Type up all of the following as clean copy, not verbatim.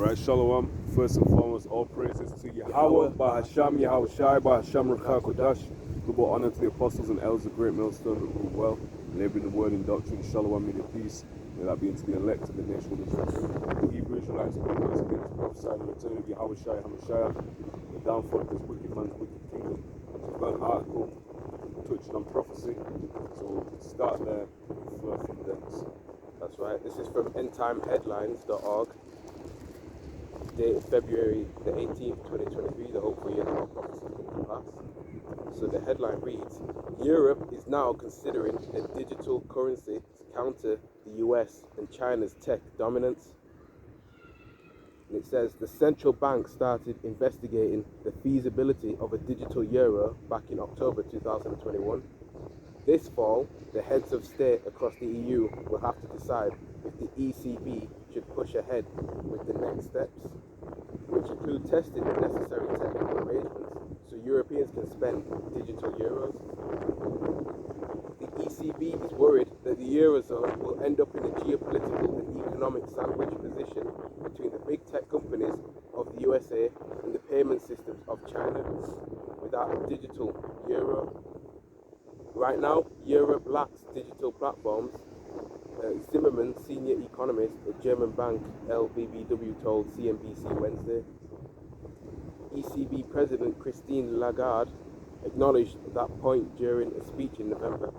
Right, Shalom. First and foremost, all praises to Yahawah, bahasham, Yahawashi, bahasham, Kodash. Double honor to the apostles and elders of Great Millstone who rule well, laboring the word in doctrine. Shalom, may the peace. May that be into the elect of the nation of Israel. The Hebrew Israelites will once again to prophesy the return of Yahawashi, Hamashiach, the downfall of this wicked man's wicked kingdom. We've got an article touching on prophecy, so we'll start there and flow from thence. That's right. This is from endtimeheadlines.org, dated February the 18th, 2023, the hopeful year that all prophecies come to pass. So the headline reads, Europe is now considering a digital currency to counter the US and China's tech dominance. And it says the central bank started investigating the feasibility of a digital euro back in October 2021. This fall, the heads of state across the EU will have to decide if the ECB should push ahead with the next steps, which include testing the necessary technical arrangements so Europeans can spend digital euros. The ECB is worried that the Eurozone will end up in a geopolitical and economic sandwich position between the big tech companies of the USA and the payment systems of China without a digital euro. Right now, Europe lacks digital platforms. Zimmerman, senior economist at German bank LBBW, told CNBC Wednesday. ECB President Christine Lagarde acknowledged that point during a speech in November.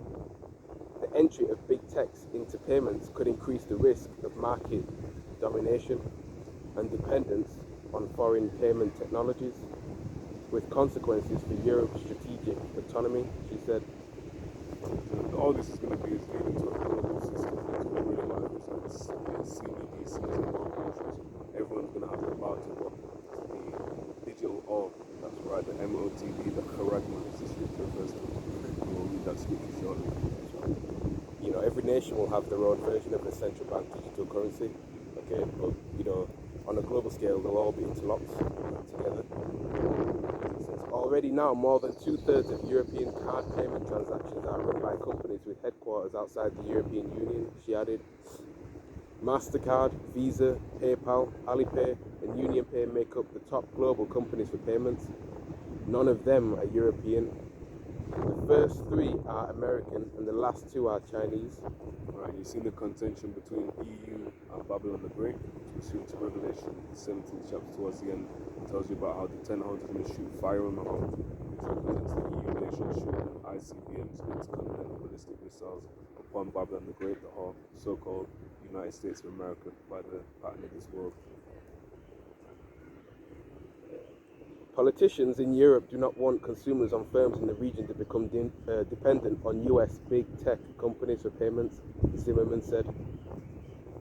The entry of big techs into payments could increase the risk of market domination and dependence on foreign payment technologies, with consequences for Europe's strategic autonomy, she said. All this is going to be is leading to a global system. It's going to realize that CBDCs in all countries. Everyone's going to have to bow to what the digital org. That's right, the MOTD, the Charagma is the scripture first. We'll read that scripture shortly. You know, every nation will have their own version of a central bank digital currency. Okay, but you know, on a global scale, they'll all be interlocked together. Already now, more than 2/3 of European card payment transactions are run by companies with headquarters outside the European Union, she added. MasterCard, Visa, PayPal, Alipay, and UnionPay make up the top global companies for payments. None of them are European. The first three are American and the last two are Chinese. Right, you've seen the contention between EU and Babylon the Great, which is to Revelation 17th chapter towards the end. It tells you about how the 10 horns are going to shoot fire on the horn, which represents the EU nation shooting ICBMs, intercontinental ballistic missiles, upon Babylon the Great, the so-called United States of America, by the pattern of this world. Politicians in Europe do not want consumers and firms in the region to become dependent on US big tech companies for payments, Zimmerman said.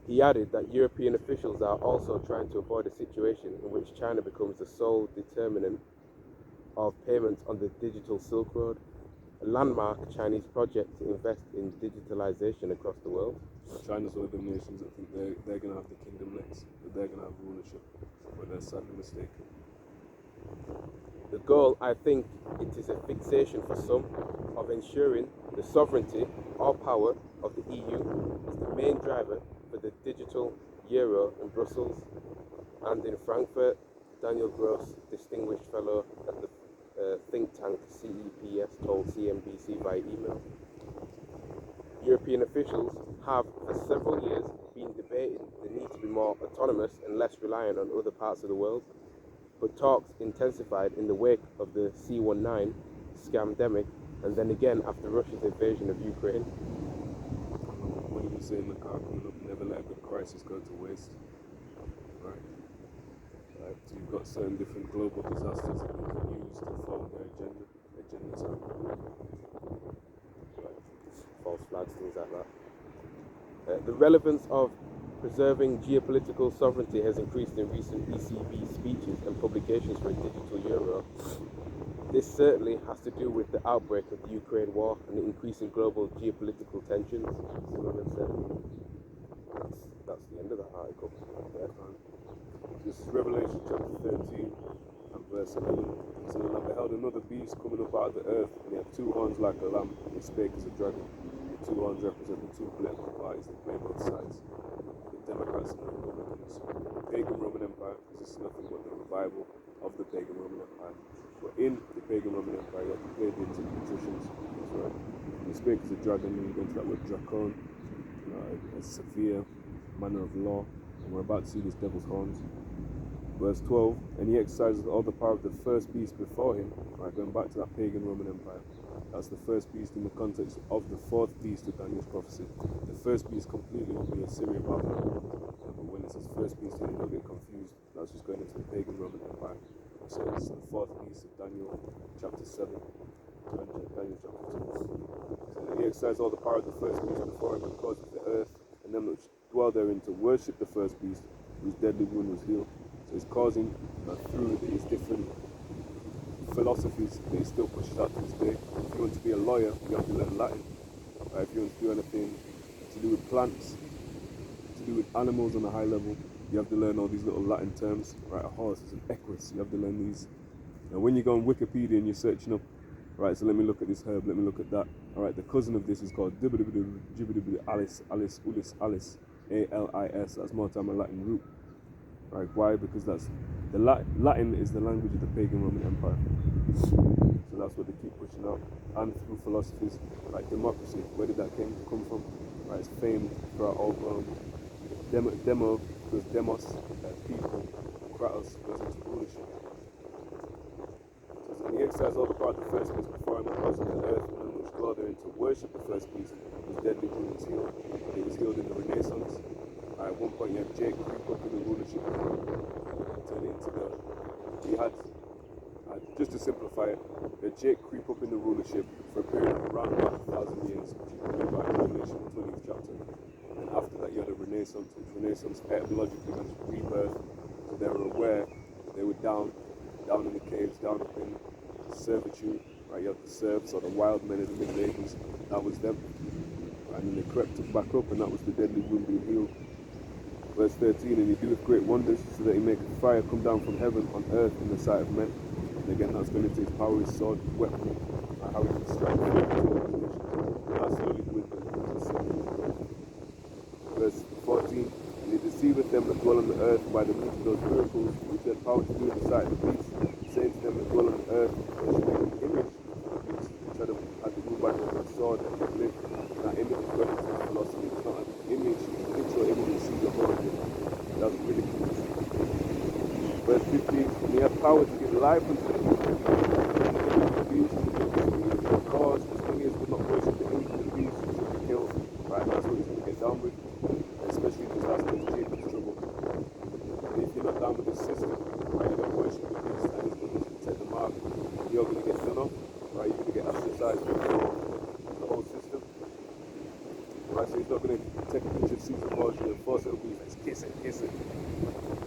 He added that European officials are also trying to avoid a situation in which China becomes the sole determinant of payments on the digital Silk Road, a landmark Chinese project to invest in digitalization across the world. China's one of the nations that think they're going to have the kingdom next, that they're going to have rulership, but they're sadly mistaken. The goal, I think, it is a fixation for some of ensuring the sovereignty or power of the EU is the main driver for the digital euro in Brussels and in Frankfurt. Daniel Gross, distinguished fellow at the think tank CEPS, told CNBC via email. European officials have for several years been debating the need to be more autonomous and less reliant on other parts of the world. But talks intensified in the wake of the C-19 scamdemic and then again after Russia's invasion of Ukraine. What do you say in the car coming up? Never let a good crisis go to waste. Right? So you've got certain different global disasters that they can use to follow their agenda. Like false flags, things like that. The relevance of preserving geopolitical sovereignty has increased in recent ECB speeches and publications for a digital euro. This certainly has to do with the outbreak of the Ukraine war and the increasing global geopolitical tensions, Zimmerman said. That's the end of that article. This is Revelation chapter 13 and verse 11. It says, "And I beheld another beast coming up out of the earth, and he had two horns like a lamb, and he spake as a dragon. The two horns represent the two political parties that play both sides, the Democrats and the Republicans. They pagan Roman Empire, because this is nothing but the revival of the pagan Roman Empire. But in the pagan Roman Empire, you have the Pleiadians and the Patricians. That's right. You speak as a dragon, and you go into that word dracon, a severe manner of law, and we're about to see this devil's horns. Verse 12, and he exercises all the power of the first beast before him. Right, going back to that pagan Roman Empire. That's the first beast in the context of the fourth beast of Daniel's prophecy. The first beast completely will be Assyria Babylon. But when it says first beast, you don't get confused. That's just going into the pagan Roman Empire. So it's the fourth beast of Daniel chapter 7. Daniel chapter 2. So he exercised all the power of the first beast before him and caused the earth and them which dwell therein to worship the first beast, whose deadly wound was healed. So he's causing through these different philosophies that he still pushes out to this day. If you want to be a lawyer, you have to learn Latin. If you want to do anything to do with plants, to do with animals on a high level, you have to learn all these little Latin terms. Right, a horse is an equus. You have to learn these. Now, when you go on Wikipedia and you're searching up, right, so let me look at this herb, let me look at that. All right, the cousin of this is called alice, alice, A-L-I-S. That's more time a Latin root. Right, why? Because that's the Latin is the language of the pagan Roman Empire. So that's what they keep pushing out. And through philosophies like democracy, where did that come from? Right, it's famed throughout all Rome. Demo goes demos, people. Kratos goes into rulership. So he exercised all the power of the first beast before him, causing the earth and them which dwell therein to worship the first beast, whose deadly wound was healed. It was healed in the Renaissance. At one point, you had Jake creep up in the rulership and turn it into he had, just to simplify it, Jake creep up in the rulership for a period of around about 1,000 years, which you can read about in Revelation 20th chapter. And after that, you had a Renaissance, which Renaissance etymologically means rebirth. So they were aware that they were down in the caves, down up in servitude. Right, you have the serfs or the wild men in the Middle Ages. That was them. Right, and then they crept back up, and that was the deadly wound being healed. Verse 13, and he doeth great wonders, so that he maketh fire come down from heaven on earth in the sight of men. And again, that's going into his power, his sword, his weapon, how he can strike the nations. That's slowly dwindling. Verse 14, and he deceiveth them that dwell on the earth by the means of those miracles which he had power to do in the sight of the beast, saying to them that dwell on the earth, they should make an image of the beast, which had to move by the sword and had lived. That image is going into his philosophy. It's not an image, picture image you see the whole thing. That's ridiculous. Verse 15, and he had power to give life unto the beast, because the thing is, would not worship the image of the beast, he should be killed. Right, that's what he's going to get down with, especially in this last days, Jacob's trouble. And if you're not down with this system, right, you're going to worship the beast, and he's going to take the mark, you're going to get done off, right, you're going to get ostracized from the whole system. Right, so he's not going to take a picture of Caesar Borgia and force it to be like, kiss it.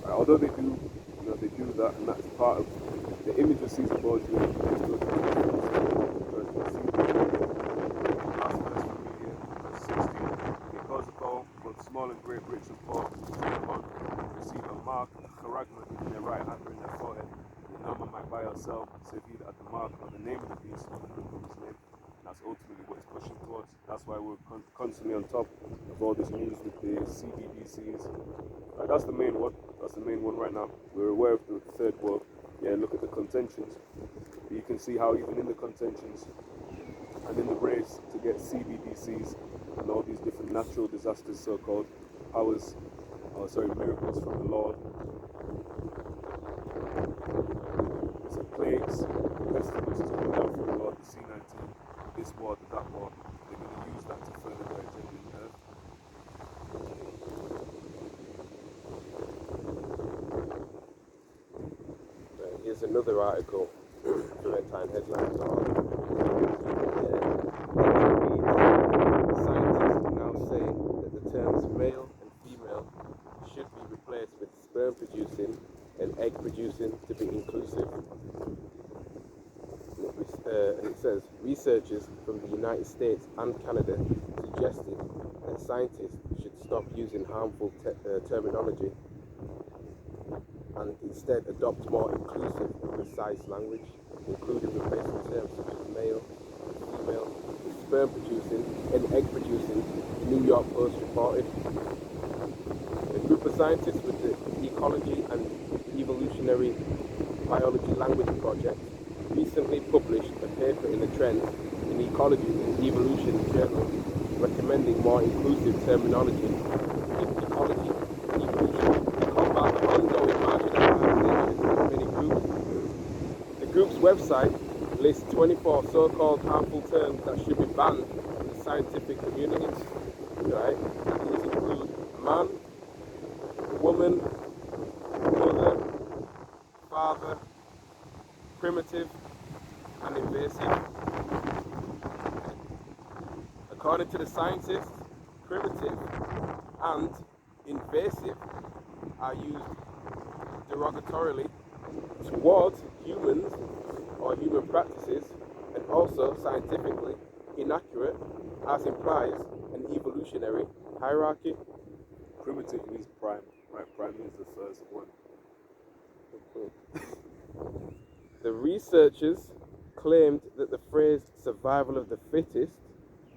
Right, although they do, they do that, and that's part of the image of Caesar Borgia. Let's go to the verse 16. Because of all, both small and great, rich and poor, receive a mark, a charagma, in their right hand or in their forehead. And none man might buy or sell, save he that at the mark or the name of the beast or the book of his name. That's ultimately what it's pushing towards. That's why we're constantly on top of all this news with the CBDCs. Right, that's the main one. That's the main one right now. We're aware of the third world. Yeah, look at the contentions. You can see how even in the contentions and in the race to get CBDCs and all these different natural disasters, so-called powers, miracles from the Lord. So plagues, pestilences coming down from the Lord, the C-19. This war, that war, they're going to use that to further their agenda in the earth. Here's another article from End-Time Headlines on scientists now say that the terms male and female should be replaced with sperm producing and egg producing to be inclusive. And it says, researchers from the United States and Canada suggested that scientists should stop using harmful terminology and instead adopt more inclusive and precise language, including replacing terms such as male and female with sperm producing and egg producing, the New York Post reported. A group of scientists with the Ecology and Evolutionary Biology Language Project recently published a paper in the Trends in Ecology and Evolution journal recommending more inclusive terminology in ecology and evolution to combat the ongoing marginalization of many groups. The group's website lists 24 so-called harmful terms that should be banned in the scientific community. Right? These include man, woman, mother, father, primitive, and invasive. According to the scientists, primitive and invasive are used derogatorily towards humans or human practices, and also scientifically inaccurate, as implies an evolutionary hierarchy. Primitive means prime, right? Prime means the first one. The researchers claimed that the phrase survival of the fittest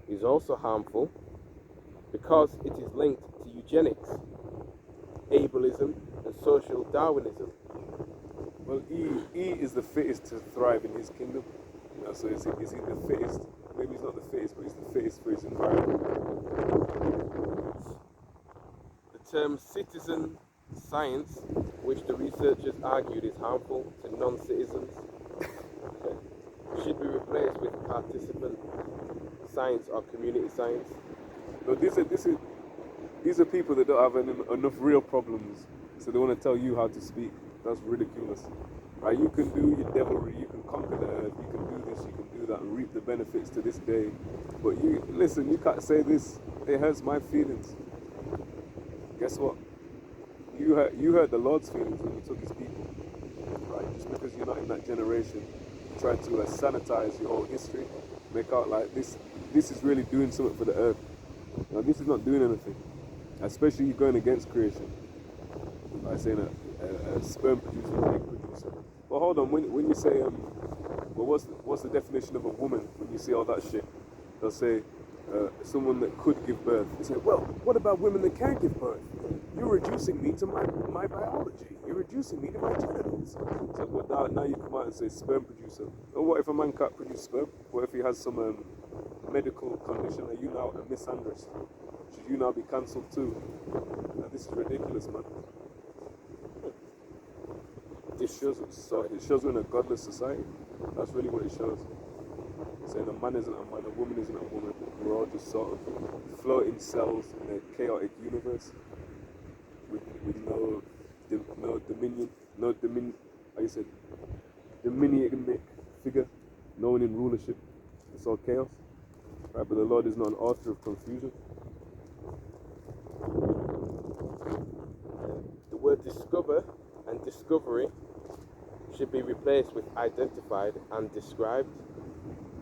is also harmful because it is linked to eugenics, ableism, and social Darwinism. Well, E is the fittest to thrive in his kingdom. You know, so is he the fittest? Maybe he's not the fittest, but he's the fittest for his environment. The term citizen science, which the researchers argued is harmful to non-citizens, should be replaced with participant science or community science. No, these are people that don't have enough real problems, so they want to tell you how to speak. That's ridiculous. Right? You can do your devilry, you can conquer the earth, you can do this, you can do that, and reap the benefits to this day. But you can't say this. It hurts my feelings. Guess what? You hurt the Lord's feelings when you took his people. Right? Just because you're not in that generation, try to sanitize your whole history, make out like this is really doing something for the earth. Now this is not doing anything, especially you going against creation by saying a sperm producer and egg producer. But hold on, when you say well, what's the definition of a woman? When you see all that shit, they'll say someone that could give birth. They say, well, what about women that can't give birth? You're reducing me to my biology. You're reducing me to my genitals. So well, now you come out and say sperm producer. Or what if a man can't produce sperm? What if he has some medical condition? Are you now a misandrist? Should you now be cancelled too? Now, this is ridiculous, man. It shows we're in a godless society. That's really what it shows. Saying a man isn't a man, a woman isn't a woman. We're all just sort of floating cells in a chaotic universe with no dominion, how you said, dominionic figure, no one in rulership. It's all chaos. Right, but the Lord is not an author of confusion. The word discover and discovery should be replaced with identified and described,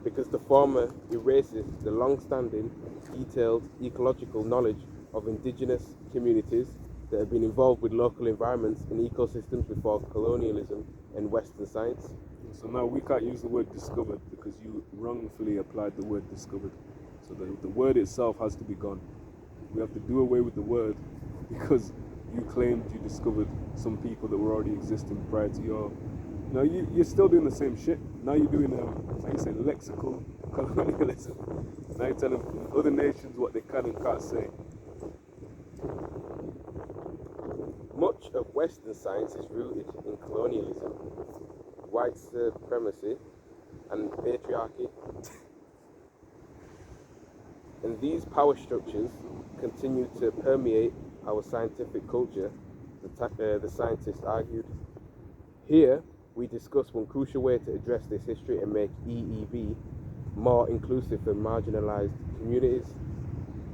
because the former erases the long-standing, detailed ecological knowledge of indigenous communities that have been involved with local environments and ecosystems before colonialism and Western science. So now we can't use the word discovered because you wrongfully applied the word discovered. So the word itself has to be gone. We have to do away with the word because you claimed you discovered some people that were already existing prior to your... No, you're still doing the same shit. Now you're doing, how you say, lexical colonialism. Now you're telling other nations what they can and can't say. Much of Western science is rooted in colonialism, white supremacy, and patriarchy. And these power structures continue to permeate our scientific culture, the scientists argued. Here, we discuss one crucial way to address this history and make EEB more inclusive for marginalized communities.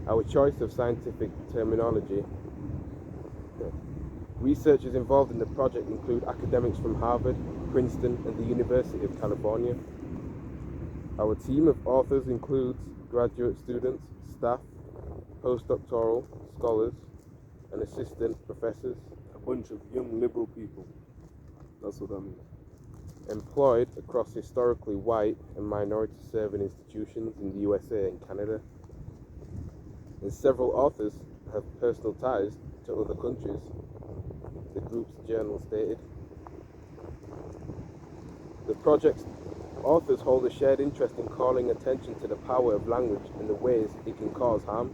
Our choice of scientific terminology. Researchers involved in the project include academics from Harvard, Princeton, and the University of California. Our team of authors includes graduate students, staff, postdoctoral scholars, and assistant professors. A bunch of young liberal people. That's what I mean. Employed across historically white and minority serving institutions in the USA and Canada. And several authors have personal ties to other countries, the group's journal stated. The project's authors hold a shared interest in calling attention to the power of language and the ways it can cause harm.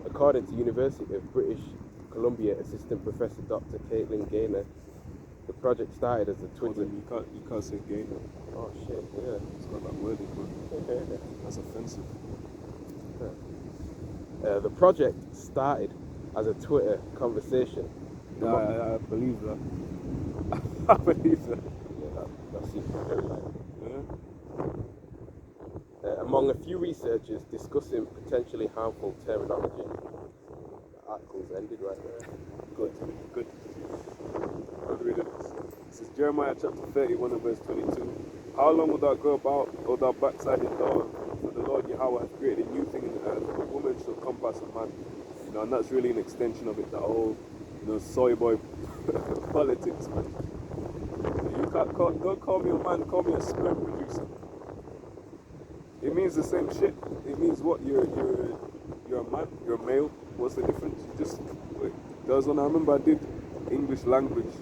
According to University of British Columbia Assistant Professor Dr. Caitlin Gaynor, the project started as a Twitter. You can't say gay. Oh shit! Yeah, It's got that word in it. That's offensive. The project started as a Twitter conversation. Yeah, I believe that. I believe that. Yeah, that seems very likely. Yeah. Among a few researchers discussing potentially harmful terminology. The article's ended right there. Good. I'll read it. This is Jeremiah chapter 31 and verse 22. How long will thou go about, O thou backsliding daughter? For the Lord Yahawah hath created a new thing in the earth. A woman shall compass a man. You know, and that's really an extension of it, the whole, soy boy politics, man. Don't call me a man, call me a sperm producer. It means the same shit. It means what? You're a man, you're a male. What's the difference? There was one, I remember I did English language,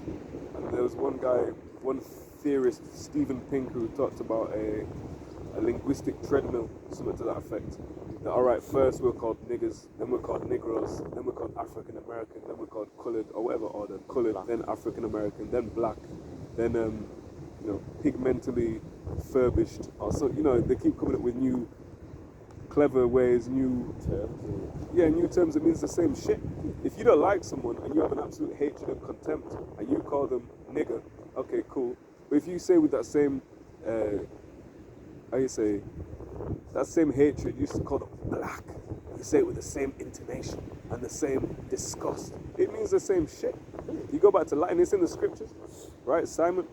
and there was one guy, one theorist, Stephen Pink, who talked about a linguistic treadmill, something to that effect. That, all right, first we're called niggers, then we're called Negroes, then we're called African American, then we're called colored, or whatever order, colored, then African American, then black, then pigmentally furbished. Also, they keep coming up with new clever ways, new terms. New terms. It means the same shit. If you don't like someone and you have an absolute hatred and contempt, and you call them nigger, okay, cool. But if you say with that same, that same hatred, you used to call them black. You say it with the same intonation and the same disgust. It means the same shit. You go back to Latin, it's in the scriptures, right? Simon,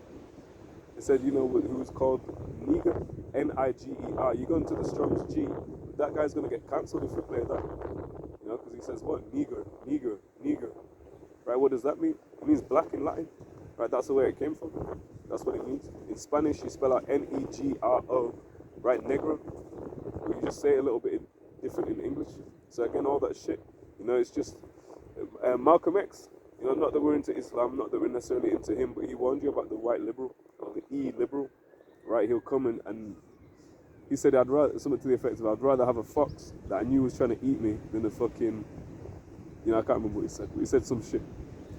it said, who was called Niger, Niger. You go into the Strong's G, that guy's going to get cancelled if you play that. Because he says, what? Niger. Right, what does that mean? It means black in Latin. Right, that's the way it came from. That's what it means. In Spanish, you spell out Negro, right, negro. But you just say it a little bit different in English. So again, all that shit, it's just Malcolm X. Not that we're into Islam, not that we're necessarily into him, but he warned you about the white liberal, or the E-liberal, right? He'll come and he said, I'd rather, something to the effect of, I'd rather have a fox that I knew was trying to eat me than a fucking, I can't remember what he said, but he said some shit.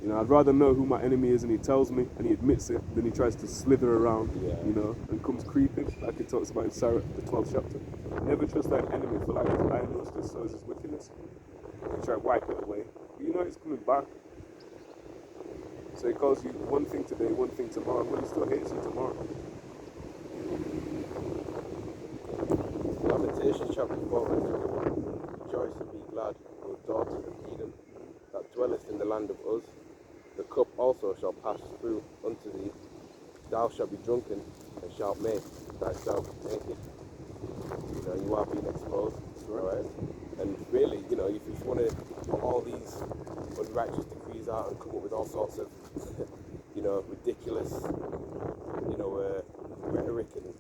I'd rather know who my enemy is and he tells me and he admits it than he tries to slither around, and comes creeping, like it talks about in Sarah, the 12th chapter. Never trust thine enemy, for like his iron luster sows his wickedness. You try to wipe it away, but it's coming back. So he calls you one thing today, one thing tomorrow, but he still hates you tomorrow. Lamentations chapter 4 verse 21. Rejoice and be glad, O daughter of Edom, that dwellest in the land of Uz. The cup also shall pass through unto thee. Thou shalt be drunken and shalt make thyself naked. You are being exposed. Right? And really, if you want to put all these unrighteous decrees out and come up with all sorts of, ridiculous, rhetoric and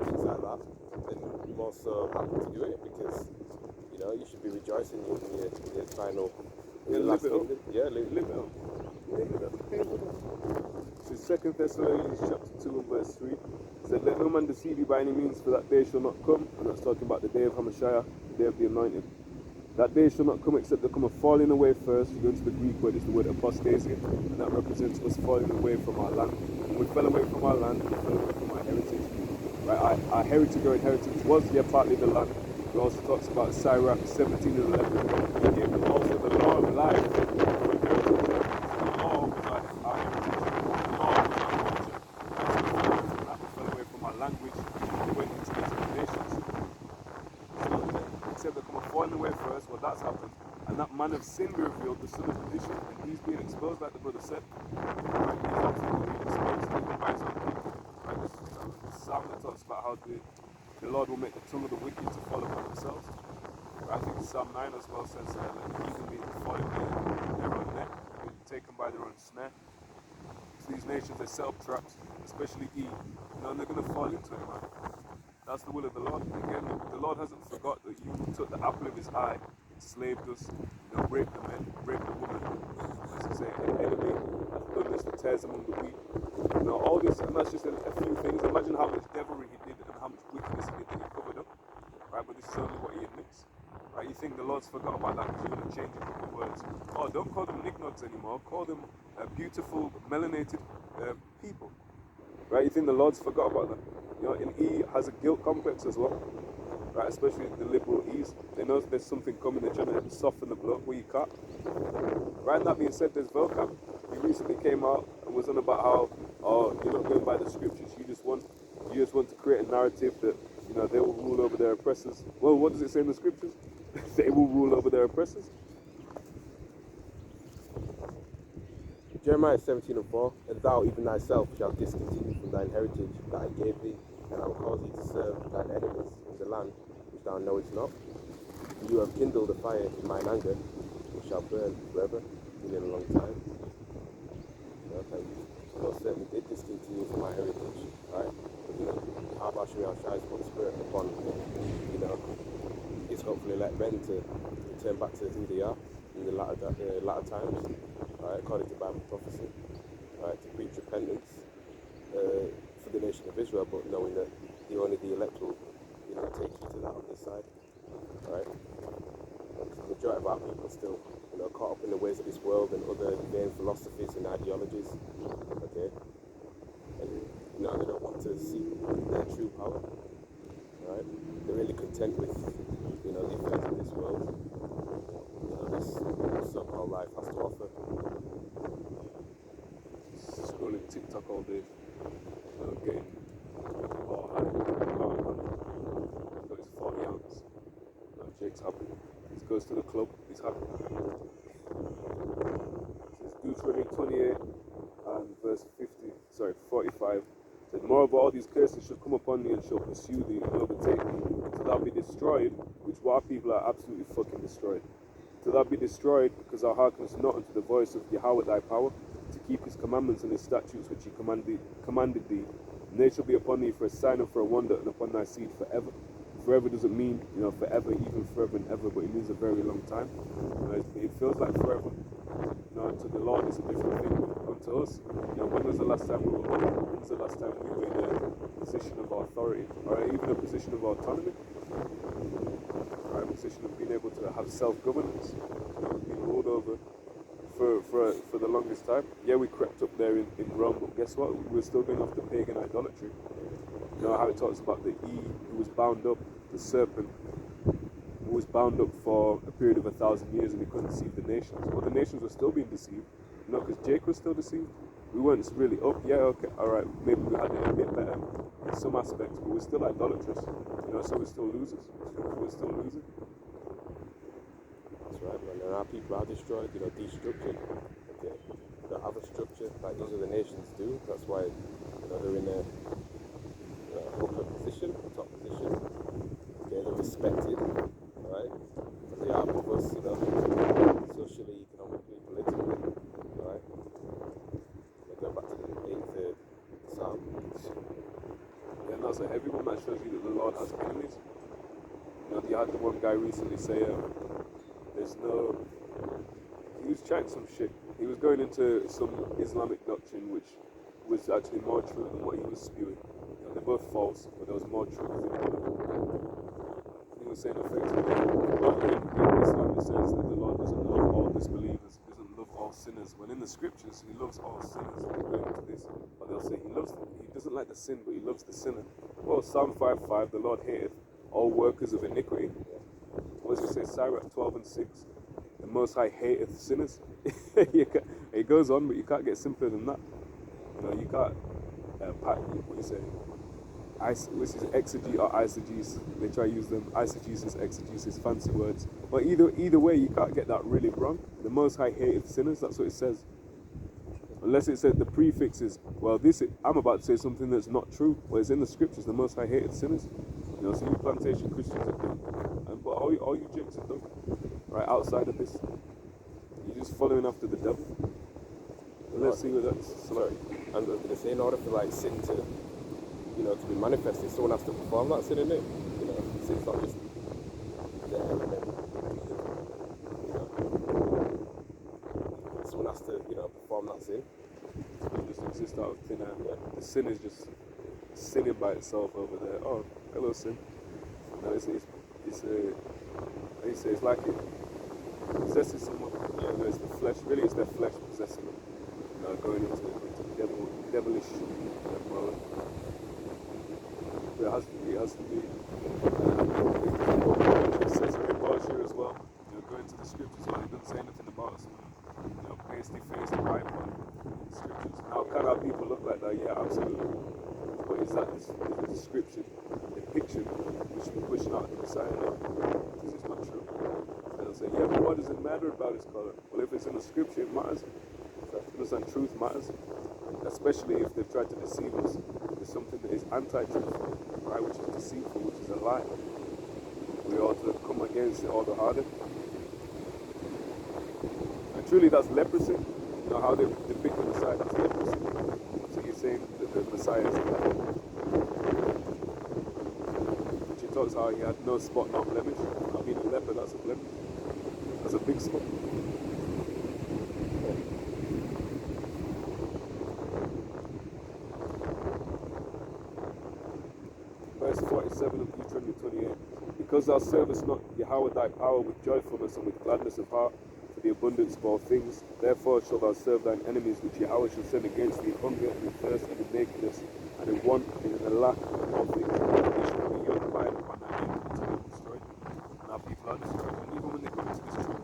things like that, then I'm also happy to do it because, you should be rejoicing in your final. Live it up. Yeah, live it up. So 2 Thessalonians chapter 2 and verse 3 said, let no man deceive you by any means, for that day shall not come. And that's talking about the day of Hamashiach, the day of the anointed. That day shall not come except there come a falling away first. You go into the Greek word, it's the word apostasy, and that represents us falling away from our land. When we fell away from our land, we fell away from our heritage. Right? Our heritage or inheritance was partly the land. It also talks about Sirach 17 and 11. He gave them also the law of life. The law was our heritage. The law was our culture. And we fell away from our language. We went into the nations. So he said they're coming falling away first. Well, that's happened. And that man of sin be revealed, the son of perdition, and he's being exposed, like the brother said. Right? He's absolutely being exposed even by his own people. Right? This psalm that talks about how the Lord will make the tongue of the wicked to fall upon themselves. I think Psalm 9 as well says, let the heathen be falling in their own net, be taken by their own snare. So these nations, they set up traps, especially E, and they're going to fall into it, man. That's the will of the Lord. Again, the Lord hasn't forgot that you took the apple of his eye, enslaved us, rape the men, rape the woman. As I say, an enemy hath done this to tears among the wheat. All this, and that's just a few things. Imagine how much devilry he did and how much wickedness he did that he covered up. Right, but this is only what he admits. Right, you think the Lord's forgot about that because you're going to change a couple of words. Oh, don't call them nicknods anymore. Call them beautiful, melanated people. Right, you think the Lord's forgot about that. And he has a guilt complex as well. Right, especially the liberal E's. They know there's something coming, they're trying to soften the blow where you can't. Right, and that being said, there's vocab. He recently came out and was on about how, you're not going by the scriptures, you just want to create a narrative that, they will rule over their oppressors. Well, what does it say in the scriptures? They will rule over their oppressors. Jeremiah 17:4, and thou even thyself shalt discontinue from thine heritage that I gave thee, and I will cause thee to serve thine enemies in the land which thou knowest not. You have kindled a fire in mine anger, which shall burn forever, meaning a long time. God certainly did discontinue from my heritage, right? Yahawashi His Holy Spirit upon, is hopefully let men to return back to who they are in the latter times, right? According to Bible prophecy, right? To preach repentance for the nation of Israel, but knowing that only the elect will, take you to that other side, right? The majority of our people are still, caught up in the ways of this world and other vain philosophies and ideologies, okay? And, they don't want to see their true power, right? They're really content with, the affairs of this world, this so-called life has to offer. Scrolling TikTok all day, getting got his 40 ounce. Jake's happy. He goes to the club, he's happy. It says Deuteronomy 28 and verse 45. It says, moreover, all these curses shall come upon thee and shall pursue thee and overtake thee, till thou be destroyed, which our people are absolutely fucking destroyed. Till thou be destroyed, because thou hearkenest not unto the voice of Yahawah thy power, to keep his commandments and his statutes which he commanded thee. And they shall be upon thee for a sign and for a wonder, and upon thy seed forever. Forever doesn't mean, forever, even forever and ever, but it means a very long time. It feels like forever. To the Lord it's a different thing, but unto us, when was the last time we were up? When was the last time we were in a position of authority, or even a position of autonomy? Right, a position of being able to have self-governance, being ruled over for the longest time. Yeah, we crept up there in Rome, but guess what? We're still going off the pagan idolatry. How it talks about the who was bound up, the serpent, who was bound up for a period of 1,000 years and he couldn't deceive the nations. Well, the nations were still being deceived, because Jake was still deceived. We weren't really up, okay, alright, maybe we had it a bit better in some aspects, but we're still idolatrous, so we're still losers. We're still losing. That's right, man. And our people are destroyed, destructured. Okay. They don't have a structure like these other nations do. That's why, they're in a upper position, top position. Okay, they're respected, right? They are above us, socially, economically, politically, right? They go back to the 8th Psalm. Yeah, and that's a heavy one that shows you that the Lord has enemies. You had the one guy recently say, he was chatting some shit. He was going into some Islamic doctrine which was actually more true than what he was spewing. They're both false, but there was more truth in one of them. He was saying effectively, in Islam it says that the Lord doesn't love all disbelievers, he doesn't love all sinners. When in the scriptures he loves all sinners. Going into this, or they'll say he doesn't like the sin, but he loves the sinner. Well, Psalm 5:5, the Lord hateth all workers of iniquity. What does it say? Sirach 12:6. The Most High hateth sinners. It goes on, but you can't get simpler than that. You can't. What do you say? Which is exegesis or eisegesis. They try to use them. Eisegesis, exegesis, fancy words. But either way, you can't get that really wrong. The Most High hateth sinners. That's what it says. Unless it said the prefix is, well, I'm about to say something that's not true. Well, it's in the scriptures. The Most High hateth sinners. So you plantation Christians are done. But all you jigs are done. Right outside of this, you're just following after the devil. Let's see what that's. Sorry, I'm going to say, in order for sin to, to be manifested, someone has to perform that sin, in it. Sin's not just there and then, exist out of thin air. The sin is just sinning by itself over there. Oh, hello sin. No, it's how you say, it's like it possesses someone. It's the flesh. Really, it's their flesh possessing them. Going into devilish mode. It has to be. It says very much here as well. Going to the scriptures, it doesn't say anything about us. Pasty faced pipe on scriptures. Now, can our people look like that? Yeah, absolutely. But is that the description, the picture, which we're pushing out the Messiah now? Because it's not true. They'll say, yeah, but what does it matter about his color? Well, if it's in the scripture, it matters. Understand, truth matters, especially if they've tried to deceive us with something that is anti-truth, right, which is deceitful, which is a lie. We ought to come against it all the harder. And truly, that's leprosy. How they depict the Messiah, that's leprosy. So you're saying that the Messiah is a leper. Which he talks how he had no spot, no blemish. I mean, a leper, that's a blemish. That's a big spot. Verse 47 of Deuteronomy 28. Because thou servest not Yahawah thy power with joyfulness and with gladness of heart for the abundance of all things, therefore shalt thou serve thine enemies which Yahawah shall send against thee in hunger and in thirst and in nakedness and in want and in a lack of all things. They shall be yoke bind upon thy neck until they are destroyed. And our people are destroyed. And even when they come into this truth,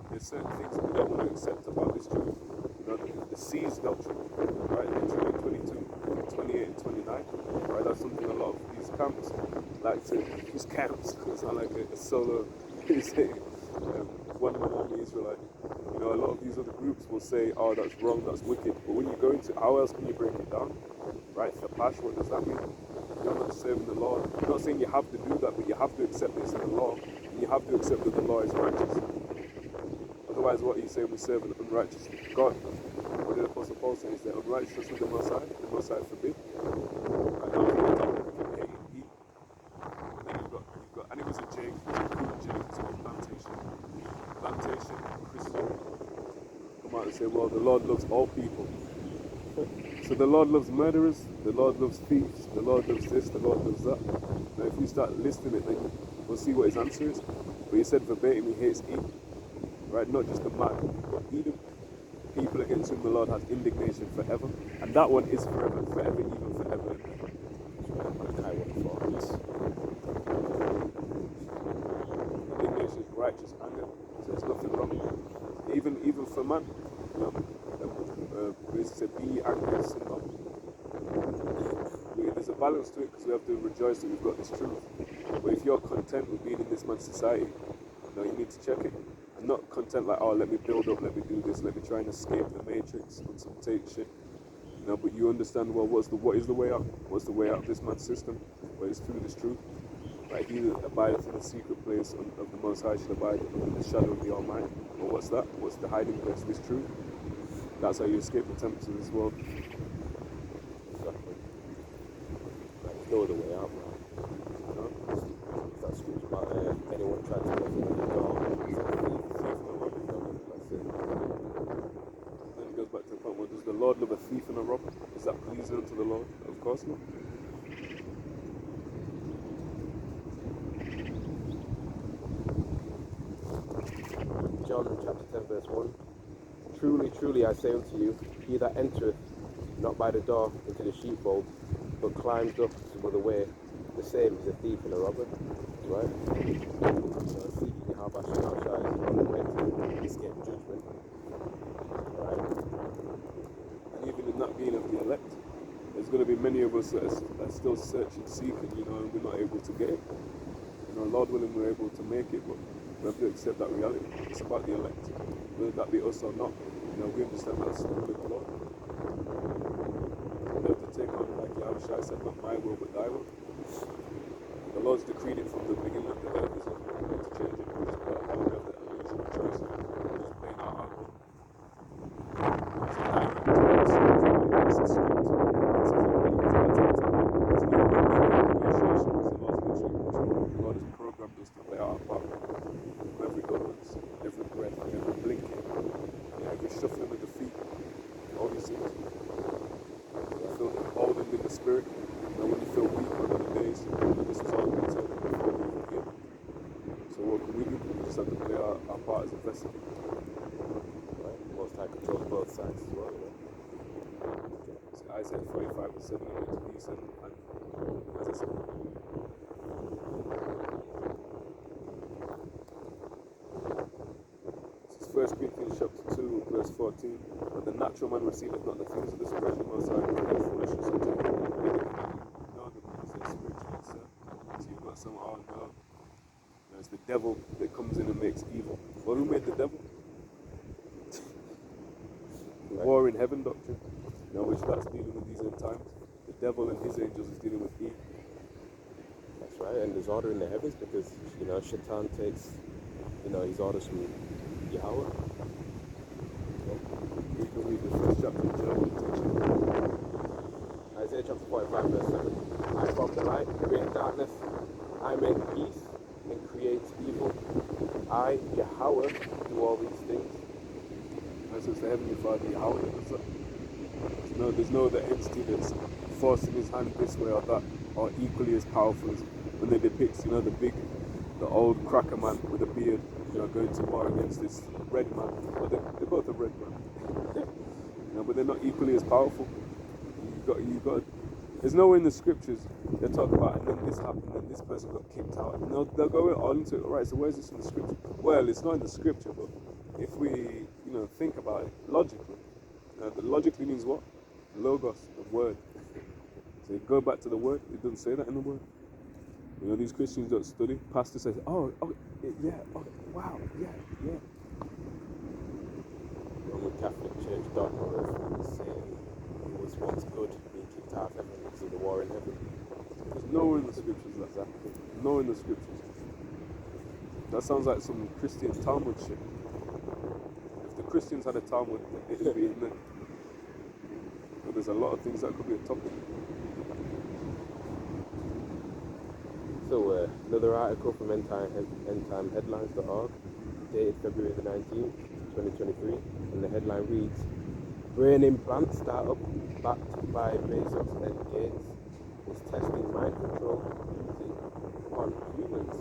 there's certain things that we don't want to accept about this truth. The seas doctrine, right? Deuteronomy 22, 28 and 29, right? That's something a lot of these camps like to use camps. It's not like a solo, one-man army Israelite. A lot of these other groups will say, oh, that's wrong, that's wicked. But when you go into, how else can you break it down? Right? Thapash, what does that mean? You're not serving the Lord. I'm not saying you have to do that, but you have to accept this in the law. And you have to accept that the law is righteous. Otherwise, what are you saying? We serve an unrighteous God. What did Apostle Paul say? Is there unrighteousness with the Messiah? The Messiah forbid. I know people talk about hating heat. But then you've got, and it was a Jake, it's called plantation, Christian. Come out and say, well, the Lord loves all people. So the Lord loves murderers, the Lord loves thieves, the Lord loves this, the Lord loves that. Now, if you start listing it, then we'll see what his answer is. But he said verbatim, he hates Edom. Right, not just the man, but Edom, people against whom the Lord has indignation forever, and that one is forever, forever, even forever. Indignation is righteous anger, so there's nothing wrong with it. Even for man, we used to say, be angry and sin not. There's a balance to it because we have to rejoice that we've got this truth. But if you're content with being in this man's society, you need to check it. I'm not content like, oh, let me build up, let me do this, let me try and escape the matrix on some take shit. But you understand, well, what is the way out? What's the way out of this man's system? Well, it's through this truth. Right? He that abideth in the secret place of the Most High shall abide under the shadow of the Almighty. Well, what's that? What's the hiding place? This truth. That's how you escape the tempest of this world. Exactly. There's no other way out, man. That scripture about anyone trying to go through the door. Then it goes back to the point where does the Lord love a thief and a robber? Is that pleasing unto the Lord? Of course not. John chapter 10 verse 1. Truly, truly I say unto you, he that entereth not by the door into the sheepfold, but climbs up some other way, the same is a thief and a robber. Right? So seeking Yahawashi outside is on the way to escape judgment. Right? And even in that being of the elect, there's going to be many of us that are still searching, seeking, and we're not able to get it. Lord willing, we're able to make it, but we have to accept that reality. It's about the elect. Whether that be us or not, we understand that's the will of the Lord. We have to take on, like Yahawashi said, not my will, but thy will. The Lord's decreed it from the beginning of the earth, isn't it? We have to change it. We just got to have the illusion of choice. We're just playing out our will. So now you can tell us, it's a script. It's the Lord has programmed us to play our part. Every utterance, every breath, every blinking, every shuffling of the feet, all these things. spirit. Now when you feel weak on other days, this was all we told before we were here. So what can we do? We just have to play our part as a vessel. Right? Most High controls both sides as well. So Isaiah 45 and 7 into peace and as I said. This is 1 Corinthians chapter 2 verse 14. But the natural man receiveth not the things of the Spirit of the Most High, because they're foolishness unto him. You know them because they're spiritually sir. So you've got some, oh no, it's the devil that comes in and makes evil. Well, who made the devil? The war in heaven doctrine, which that's dealing with these end times. The devil and his angels is dealing with Eve. That's right, and there's order in the heavens because, Shaitan takes, his orders from Yahawah. You can read the first chapter of Job and teach it. Isaiah chapter 45 verse 7. I form the light, create darkness. I make peace and create evil. I, Yahawah, do all these things. And so it's the Heavenly Father, Yahawah, that does that. There's no other entity that's forcing his hand this way or that, or equally as powerful as when they depict, the old cracker man with a beard, going to war against this red man. Well, they're both a red man. But they're not equally as powerful. You've got. There's nowhere in the scriptures they talk about, and then this happened, and this person got kicked out. No, they'll go all into it. Right. So where's this in the scripture? Well, it's not in the scripture, but if we, think about it logically, the logically means what? Logos, the word. So you go back to the word. It doesn't say that in the word. These Christians don't study. Pastor says, "Oh, yeah, wow, yeah." Roman Catholic Church dogma of saying he was once good, being kicked out of heaven because of the war in heaven. There's nowhere in the scriptures like that. Nowhere in the scriptures. That sounds like some Christian Talmud shit. If the Christians had a Talmud, it'd be in there. But there's a lot of things that could be a topic. So another article from endtimeheadlines.org, dated February the 19th, 2023, and the headline reads, Brain implant startup backed by Bezos and Gates is testing mind control on humans.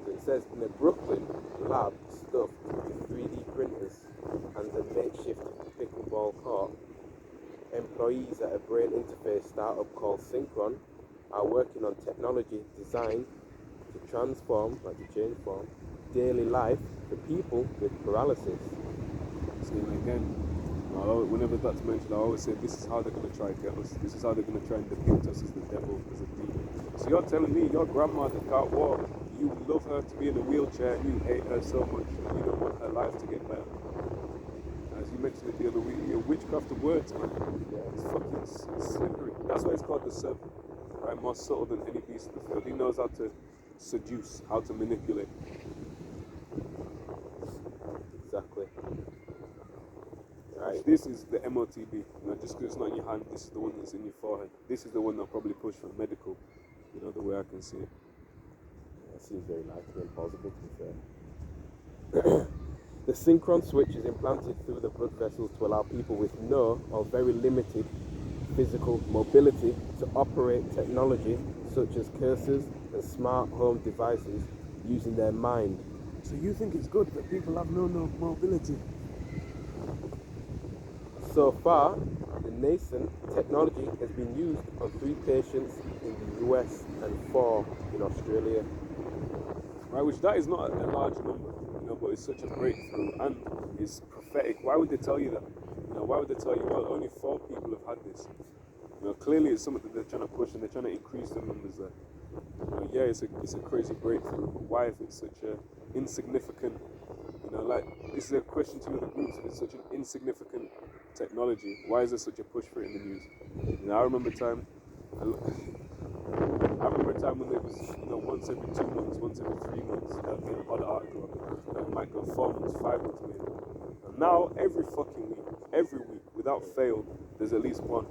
So it says in a Brooklyn lab stuffed with 3D printers and a makeshift pickleball court, employees at a brain interface startup called Synchron are working on technology designed to transform daily life for people with paralysis. See, again, whenever that's mentioned, I always say this is how they're going to try and get us. This is how they're going to try and depict us as the devil, as a demon. So you're telling me your grandma that can't walk, you love her to be in a wheelchair and you hate her so much that you don't want her life to get better. As you mentioned it the other week, your witchcraft of words, man. It's fucking slippery. That's why it's called the serpent. Right? More subtle than any beast of the field. He knows how to seduce, how to manipulate. Exactly. Right. This is the MOTB. Just because it's not in your hand, this is the one that's in your forehead. This is the one that probably pushed for medical. The way I can see it. That seems very likely and plausible, to be fair. The Synchron switch is implanted through the blood vessels to allow people with no or very limited physical mobility to operate technology such as cursors and smart home devices using their mind. So you think it's good that people have no mobility? So far, the nascent technology has been used on 3 patients in the US and 4 in Australia. Right, which that is not a large number, but it's such a breakthrough and it's prophetic. Why would they tell you that? Why would they tell you, well, only 4 people have had this? Clearly it's something that they're trying to push and they're trying to increase the numbers there. Yeah, it's a crazy breakthrough, but why if it's such a insignificant, this is a question to the groups, if it's such an insignificant technology, why is there such a push for it in the news? I remember a time when there was, once every 2 months, once every 3 months, there'll be an odd article that might go 4 months, 5 months maybe. And now, every week, without fail, there's at least one,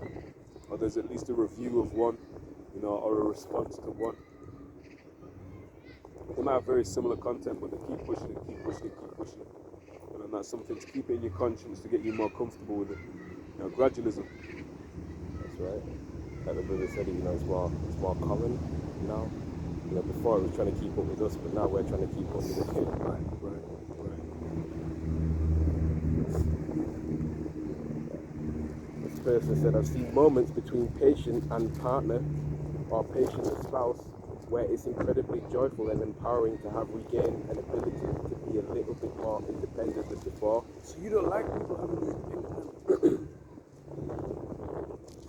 or there's at least a review of one, or a response to one. They might have very similar content, but they keep pushing it. And that's something to keep it in your conscience, to get you more comfortable with it. Gradualism. right? Like the brother said, it's more common now. Before it was trying to keep up with us, but now we're trying to keep up with it. Right. This person said, I've seen moments between patient and partner, or patient and spouse, where it's incredibly joyful and empowering to have regained an ability to be a little bit more independent than before. So you don't like people having these independent?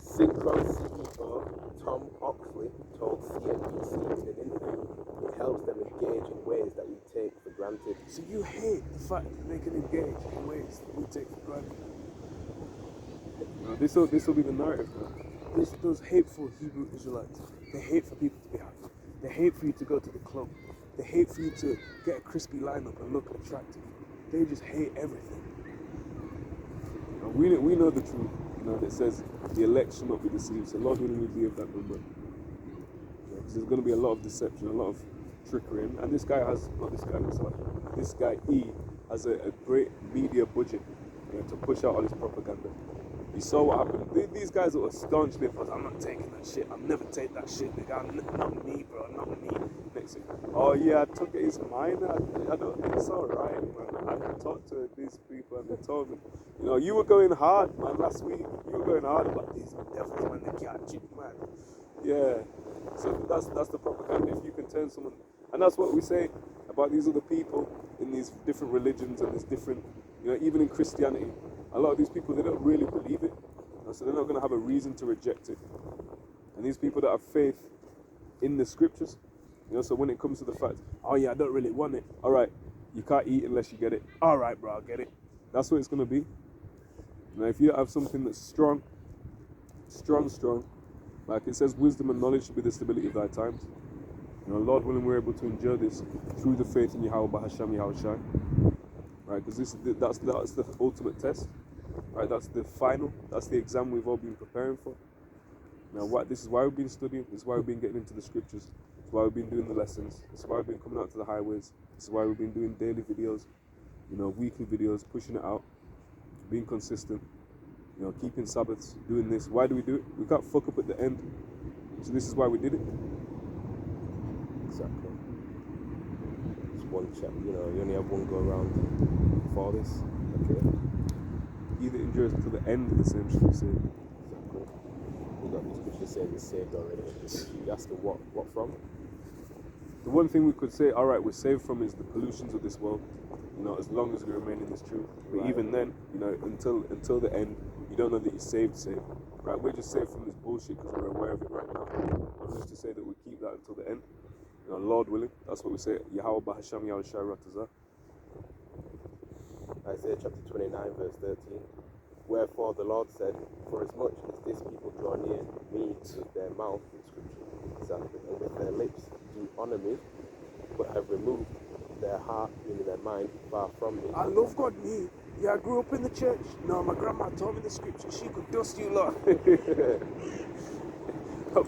Synchron CEO Tom Oxley told CNBC in an interview it helps them engage in ways that we take for granted. So you hate the fact that they can engage in ways that we take for granted. This will be the narrative now. Those hateful Hebrew Israelites, they hate for people to be happy. They hate for you to go to the club. They hate for you to get a crispy lineup and look attractive. They just hate everything. We know the truth. That says the elect shall not be deceived. So Lord willing, we be of that number. Because there's going to be a lot of deception, a lot of trickery, and this guy has this guy E has a great media budget to push out all his propaganda. You saw what happened. These guys that were staunchly opposed, I'm not taking that shit. I'll never take that shit, nigga. Not me, bro. Not me. Next thing, oh yeah, I took it. It's mine. I don't. It's all right, man. I talked to these people and they told me, you were going hard, man. Last week, you were going hard about these devils, man. They can't cheat, man. Yeah. So that's the propaganda. If you can turn someone, and that's what we say about these other people in these different religions and these different, even in Christianity. A lot of these people, they don't really believe it, so they're not going to have a reason to reject it. And these people that have faith in the scriptures, so when it comes to the fact, oh yeah, I don't really want it. All right, you can't eat unless you get it. All right, bro, I'll get it. That's what it's going to be. If you have something that's strong, like it says, wisdom and knowledge should be the stability of thy times. Lord willing, we're able to endure this through the faith in Yahawah, bahasham, Yahawashi. Right, because that's the ultimate test. Right, that's the exam we've all been preparing for. Now, this is why we've been studying. This is why we've been getting into the scriptures. This is why we've been doing the lessons. This is why we've been coming out to the highways. This is why we've been doing daily videos, weekly videos, pushing it out, being consistent, keeping Sabbaths, doing this. Why do we do it? We can't fuck up at the end. So this is why we did it. Exactly. It's one check, you only have one go around for this. Okay. Either endures to the end of the same shall be saved. Exactly. We got the scripture saying we're saved already. You ask them what from? The one thing we could say, all right, we're saved from is the pollutions of this world. As long as we remain in this truth. But right. Even then, until the end, you don't know that you're saved. Right? We're just saved from this bullshit because we're aware of it right now. But who's to say that we keep that until the end? Lord willing. That's what we say. Yahawah, bahasham, Yahawashi, ratazah. Isaiah chapter 29, verse 13. Wherefore the Lord said, for as much as this people draw near me with their mouth, in scripture, exactly, and with their lips do honor me, but have removed their heart, meaning their mind, far from me. I love God, me. Yeah, I grew up in the church. No, my grandma told me the scripture. She could dust you, Lord.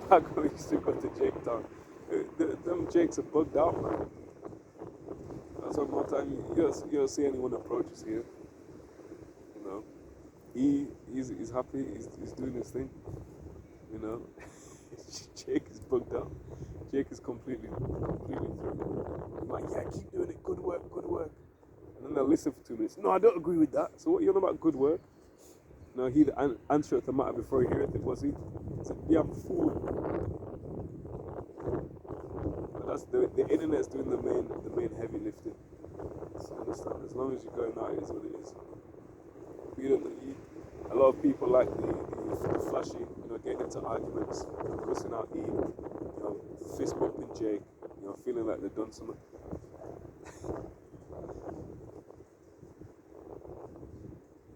Back when we used to go to Jake Town. Them Jakes are bugged out, man. That's one more time you don't see anyone approach us here. He's happy. He's doing his thing. Jake is bugged out. Jake is completely through. I'm like, yeah, keep doing it. Good work. And then they'll listen for 2 minutes. No, I don't agree with that. So what you on about good work? No, he answereth the matter before he heareth it, was he? He said, yeah, I'm fool. But that's the internet's doing the main heavy lifting. So understand, as long as you're going out, it is what it is. A lot of people like the flashy, getting into arguments, cussing out Eve, fist bumping Jake, feeling like they've done something.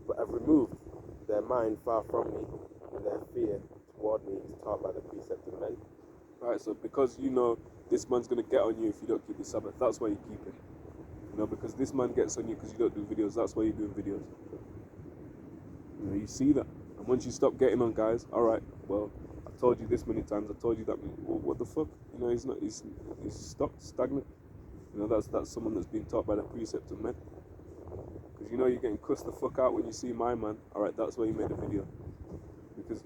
But have removed their mind far from me, and their fear toward me is taught by the precept of men. Right, so because this man's going to get on you if you don't keep the Sabbath, that's why you keep it. Because this man gets on you because you don't do videos, that's why you're doing videos. You see that. And once you stop getting on guys, all right, well, I've told you this many times, I told you that, what the fuck? He's stopped, stagnant. That's someone that's been taught by the precept of men. Because you're getting cussed the fuck out when you see my man, all right, that's why you made a video. Because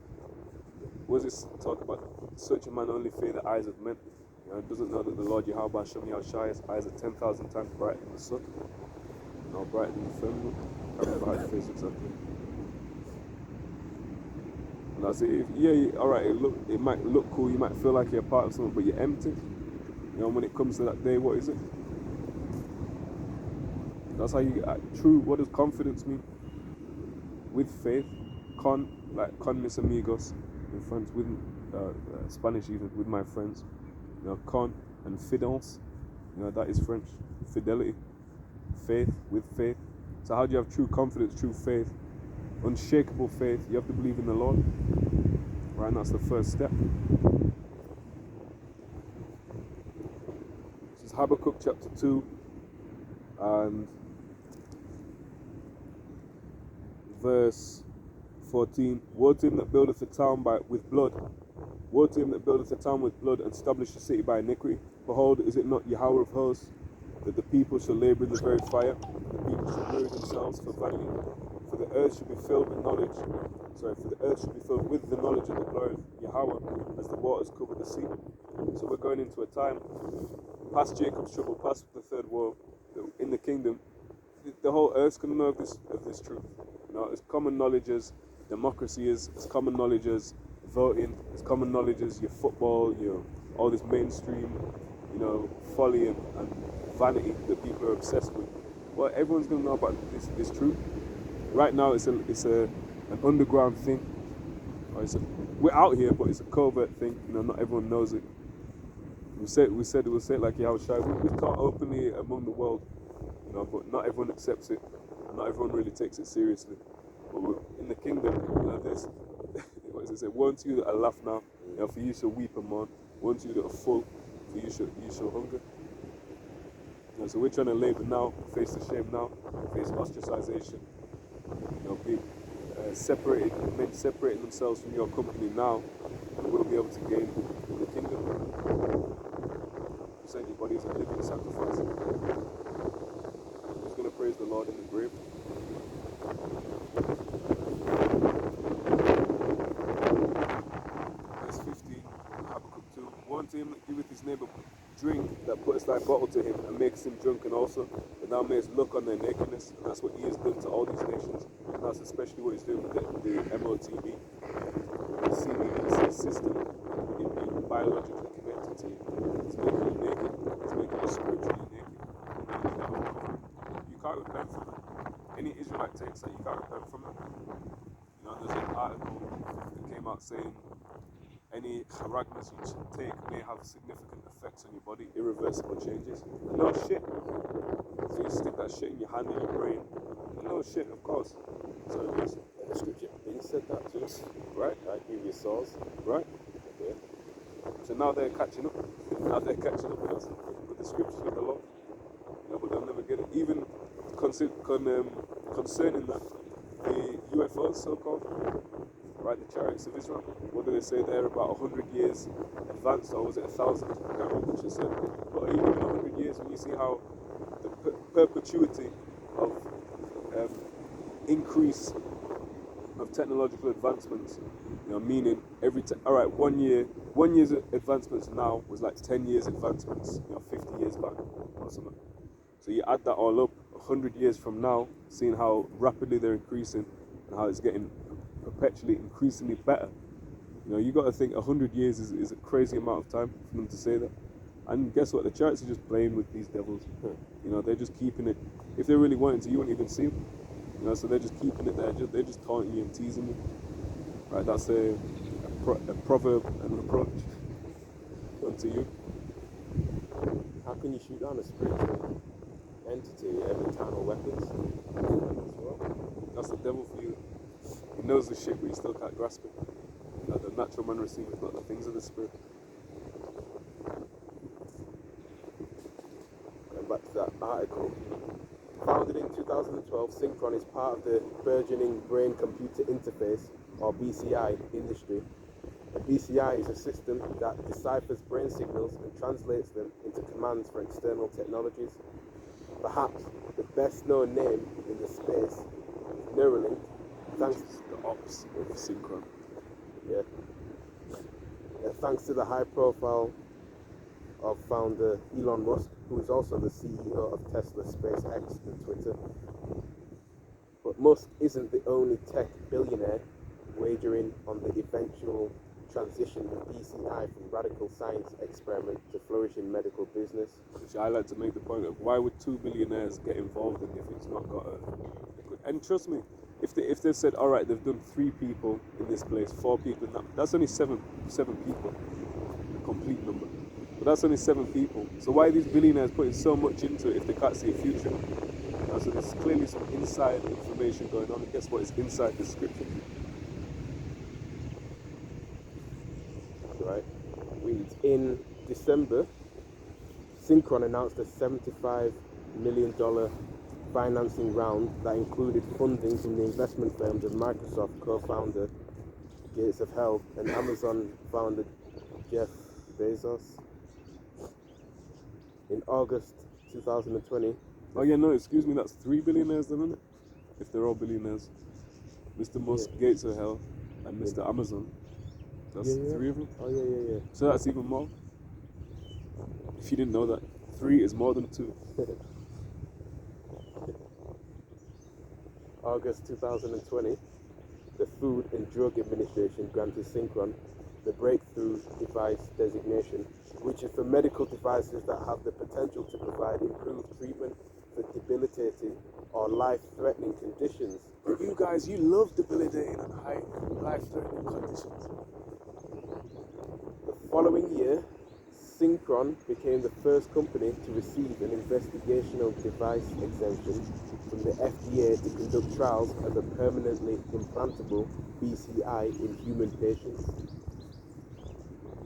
what does it talk about? Such a man only fear the eyes of men. You know, doesn't know that the Lord Yahawah bahasham Yahawashi's eyes are 10,000 times brighter than the sun, or brighter than the firmament. I can't remember how it phrased exactly. And I say, alright, it might look cool, you might feel like you're a part of something, but you're empty. You know, when it comes to that day, what is it? That's how you get true. What does confidence mean? With faith, con mis amigos, in French, with Spanish even, with my friends. You know, con and fidels, you know, that is French. Fidelity, faith, with faith. So how do you have true confidence, true faith? Unshakable faith. You have to believe in the Lord. Right, and that's the first step. This is Habakkuk chapter 2 and verse 14. Woe to him that buildeth a town with blood. Woe to him that buildeth a town with blood and establisheth a city by iniquity. Behold, is it not Yahawah of hosts, that the people shall labour in the very fire, the people shall weary themselves for vanity? For the earth should be filled with knowledge. For the earth should be filled with the knowledge of the glory of Yahawah, as the waters cover the sea. So we're going into a time, past Jacob's trouble, past the third war, in the kingdom, the whole earth's going to know of this truth. You know, it's common knowledge as democracy is, it's common knowledge as voting, it's common knowledge as your football, all this mainstream, folly and vanity that people are obsessed with. Well, everyone's going to know about this truth. Right now, it's an underground thing. We're out here, but it's a covert thing. Not everyone knows it. We'll say it like Yahawashi. We talk openly among the world, but not everyone accepts it, and not everyone really takes it seriously. But we're in the kingdom, there's what does it say? Woe unto you that are laugh now, for you shall weep and mourn. Woe unto you that are full, for you shall hunger. So we're trying to labor now, face the shame now, face ostracization. Be separated, men separating themselves from your company now, and we'll be able to gain in the kingdom. Present your body as a living sacrifice. Who's going to praise the Lord in the grave? Verse 15, Habakkuk 2. Woe unto him that giveth his neighbour drink, that putteth thy bottle to him, and makes him drunken also, that thou mayest look on their nakedness. And that's what he has done to all these nations. And that's especially what he's doing with the MOTB. The CBD system, in being biologically connected to you. It's making you naked. It's making you spiritually naked. You can't repent from it. Any Israelite takes that, you can't repent from it. There's an article that came out saying any charagmas you take may have significant effects on your body, irreversible changes. No shit. So you stick that shit in your hand and your brain. No shit, of course. So yes, the scripture been said that to us, right? Like give your souls, right? Okay. So now they're catching up. Now they're catching up with us, with the scriptures, with the law. But they'll never get it. Even concerning that, the UFOs, so-called, right, the chariots of Israel, what do they say they're about 100 years advanced, or was it 1,000? I can't remember what you said. But even 100 years, when you see how the perpetuity of increase of technological advancements, meaning alright, 1 year's advancements now was like 10 years advancements, 50 years back or something. So you add that all up, 100 years from now, seeing how rapidly they're increasing and how it's getting perpetually increasingly better. You got to think 100 years is a crazy amount of time for them to say that. And guess what? The chariots are just playing with these devils. They're just keeping it. If they really wanted to, you wouldn't even see them. So they're just keeping it there. They're just taunting you and teasing you. Right? That's a proverb and reproach unto you. How can you shoot down a spiritual entity with carnal weapons as well? That's the devil for you. He knows the shit, but he still can't grasp it. The natural man receiveth not the things of the spirit. Going back to that article. Founded in 2012, Synchron is part of the burgeoning brain-computer interface, or BCI, industry. A BCI is a system that deciphers brain signals and translates them into commands for external technologies. Perhaps the best-known name in the space is Neuralink, thanks to the ops of Synchron. Yeah. thanks to the high profile of founder Elon Musk, who is also the CEO of Tesla, SpaceX, and Twitter. But Musk isn't the only tech billionaire wagering on the eventual transition of BCI from radical science experiment to flourishing medical business. Which I like to make the point of, why would 2 billionaires get involved in if it's not got a good... And trust me, if they said, all right, they've done 3 people in this place, 4 people in that, that's only seven people, the complete number. But that's only 7 people. So why are these billionaires putting so much into it if they can't see a future? So there's clearly some inside information going on, and guess what? It's inside the scripture. Right. Reads, in December, Synchron announced a $75 million financing round that included funding from the investment firms of Microsoft co-founder Gates of Hell and Amazon founder Jeff Bezos. In August 2020. Oh yeah, no, excuse me, that's 3 billionaires then, isn't it? If they're all billionaires. Mr. Musk, yeah. Gates of Hell, and Mr. Amazon. That's 3 of them? Oh yeah. So that's even more? If you didn't know that, 3 is more than 2. August 2020, the Food and Drug Administration granted Synchron the Breakthrough Device designation, which is for medical devices that have the potential to provide improved treatment for debilitating or life-threatening conditions. You guys, you love debilitating and high life-threatening conditions. The following year, Synchron became the first company to receive an investigational device exemption from the FDA to conduct trials of a permanently implantable BCI in human patients.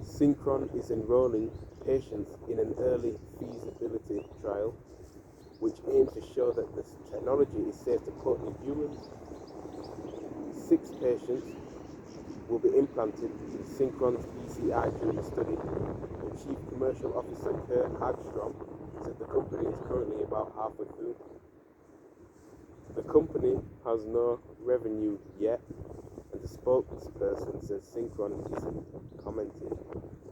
Synchron is enrolling patients in an early feasibility trial, which aims to show that this technology is safe to put in humans. 6 patients will be implanted with Synchron's BCI during the study. The Chief Commercial Officer Kurt Hagstrom said the company is currently about halfway through. The company has no revenue yet, and the spokesperson says Synchron isn't commenting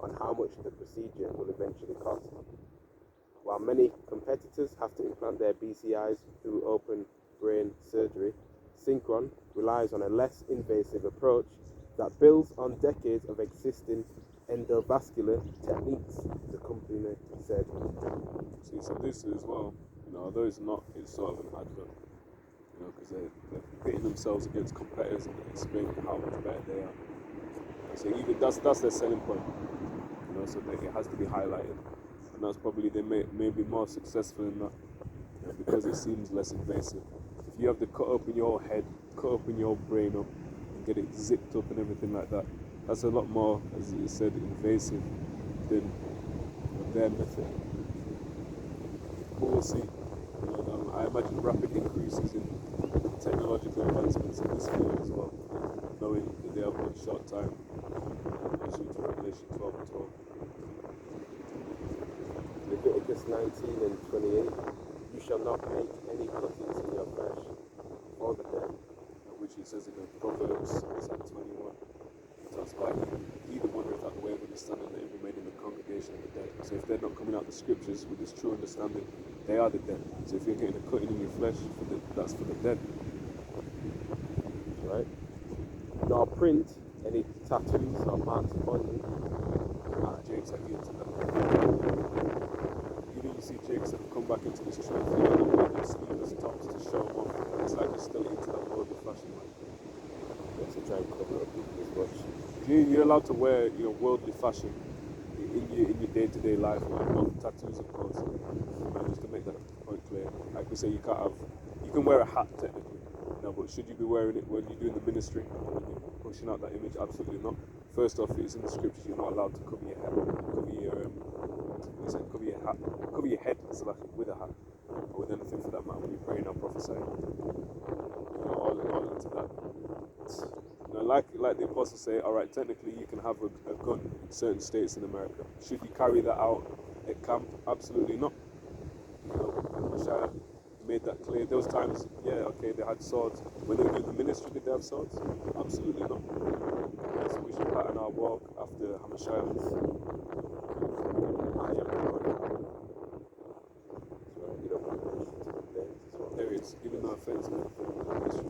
on how much the procedure will eventually cost. While many competitors have to implant their BCIs through open brain surgery, Synchron relies on a less invasive approach that builds on decades of existing endovascular techniques, the company said. See, so this as well, although it's not, it's sort of an advert, because they're pitting themselves against competitors and explaining how much better they are. So even that's their selling point, so that it has to be highlighted. And that's probably, they may be more successful in that, because it seems less invasive. If you have to cut open your head, cut open your brain up, and get it zipped up and everything like that, that's a lot more, as you said, invasive than their method. But we'll see. I imagine rapid increases in technological advancements in this field as well, knowing that they have one short time, as due to Revelation 12 and 12. Leviticus 19 and 28, you shall not make any cuttings in your flesh or the dead. Which he says in the Proverbs, is that 21? Talks about either wondereth at the way of understanding that it remain in the congregation of the dead. So if they're not coming out the scriptures with this true understanding, they are the dead. So if you're getting a cutting in your flesh, that's for the dead. Right? Nor print any tattoos or marks upon you. Jake's like into that. Even you see Jake's have come back into this truth, they're wearing their sleeveless tops to show them off. It's like they're still into that worldly fashion. To try and cover up as much. You're allowed to wear worldly fashion in your day-to-day life, not tattoos of course. Just to make that point clear. Like we say, you can wear a hat technically, but should you be wearing it when you're doing the ministry, when you're pushing out that image? Absolutely not. First off, it's in the scriptures, you're not allowed to cover your head, cover your head with a hat, or with anything for that matter when you're praying or prophesying. All into that. Like the apostles say, all right, technically you can have a gun in certain states in America. Should you carry that out at camp? Absolutely not. made that clear. There was times, yeah, okay, they had swords. When they were doing the ministry, did they have swords? Absolutely not. Yeah, so we should pattern our walk after Hamashiach. I am the Lord. So you don't want to listen to the things as well. There is, giving no offense and everything.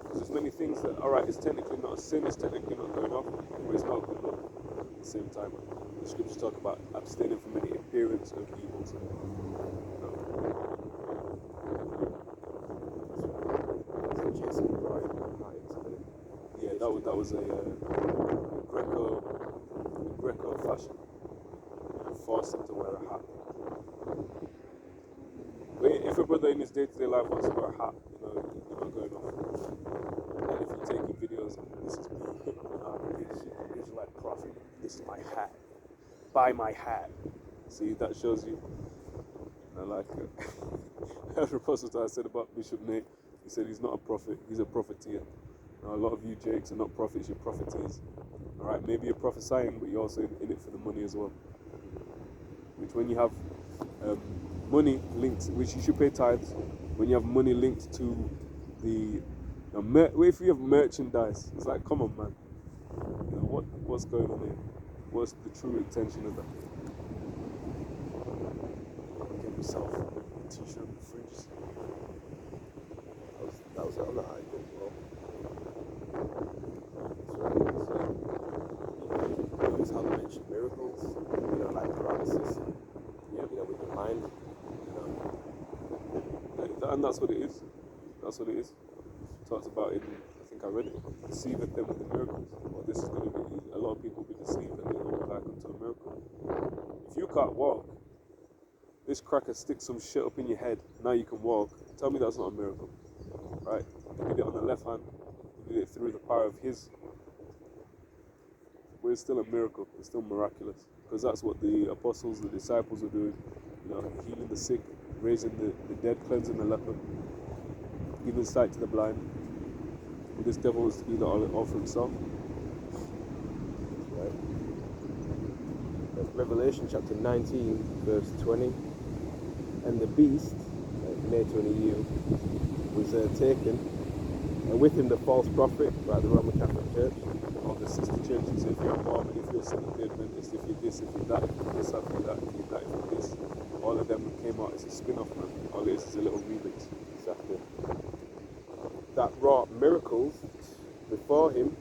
Because there's many things that, alright, it's technically not a sin, it's technically not going off, but it's not good luck at the same time. The scriptures talk about abstaining from any appearance of evils. So Jason brought it right into the Yeah, that was a Greco fashion. Forced him to wear a hat. But if a brother in his day-to-day life wants to wear a hat, you're not going off. And if you're taking videos, this is me, Israelite prophet, this is my hat. Buy my hat. See, that shows you. And like the Apostle said about Bishop Nate, he said he's not a prophet, he's a propheteer. Now, a lot of you Jakes are not prophets, you're propheteers. Alright, maybe you're prophesying, but you're also in it for the money as well. Which when you have money linked, which you should pay tithes, when you have money linked to the, if you have merchandise, it's like, come on man, what's going on here? What's the true intention of that? Get yourself a t-shirt in the fridge. that was on the article as well. So notice how they mention miracles, like paralysis, with the mind, And that's what it is. That's what it is. Talks about it, I think I read it, deceiveth them with the miracles. Well, this is going to be, a lot of people will be deceived and they look like unto a miracle. If you can't walk, this cracker sticks some shit up in your head, now you can walk. Tell me that's not a miracle, right? He did it on the left hand, he did it through the power of his. But it's still a miracle, it's still miraculous. Because that's what the apostles, the disciples were doing, healing the sick, raising the dead, cleansing the leper, giving sight to the blind. And this devil was to do that all for himself. right? Revelation chapter 19, verse 20. And the beast, May 20 year, was taken, and with him the false prophet, by the Roman Catholic Church. All the sister churches, if you're Mormon, if you're Seventh-day Adventist, if you're this, if you're that, if you're this, if you're that, if you're that, if you're this, all of them came out as a spin-off, man. All it is a little remix. Exactly. That wrought miracles before him,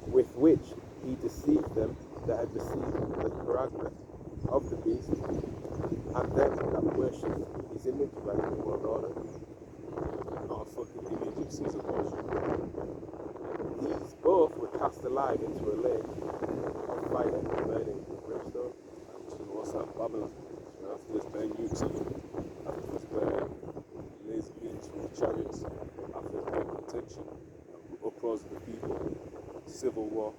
with which he deceived them that had received the character of the beast, and them that worshipped his image by the new world order. Not a fucking image of Caesar Borgia. These both were cast alive into a lake of fire and burning brimstone. What's that? Babylon. After this bare nukes on them, after this bare lazy beams from the chariots, after this bare contention, uproars of the people, civil war.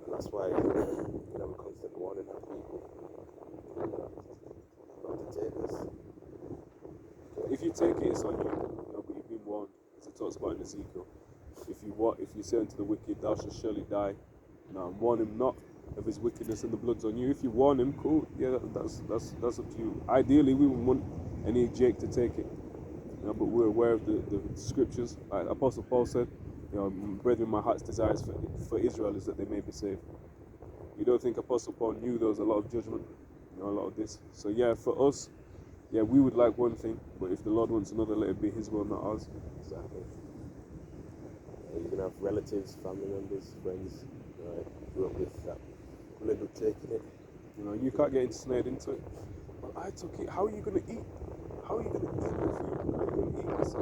And that's why we constantly warning our people not to take this. If you take it, it's on you. But you've been warned, as it talks about in Ezekiel. If you say unto the wicked, thou shalt surely die. Now warn him not of his wickedness, and the blood's on you. If you warn him, cool. Yeah, that's up to you. Ideally, we would want any Jake to take it. But we're aware of the scriptures. Like Apostle Paul said, brethren, my heart's desires for Israel is that they may be saved. You don't think Apostle Paul knew there was a lot of judgment, a lot of this. So yeah, for us, yeah, we would like one thing, but if the Lord wants another, let it be His will, not ours. Exactly. You can have relatives, family members, friends, grew up with that, will end up taking it. You can't get ensnared into it. Well, I took it. How are you going to eat? How are you going to eat with you? How are you going to eat this?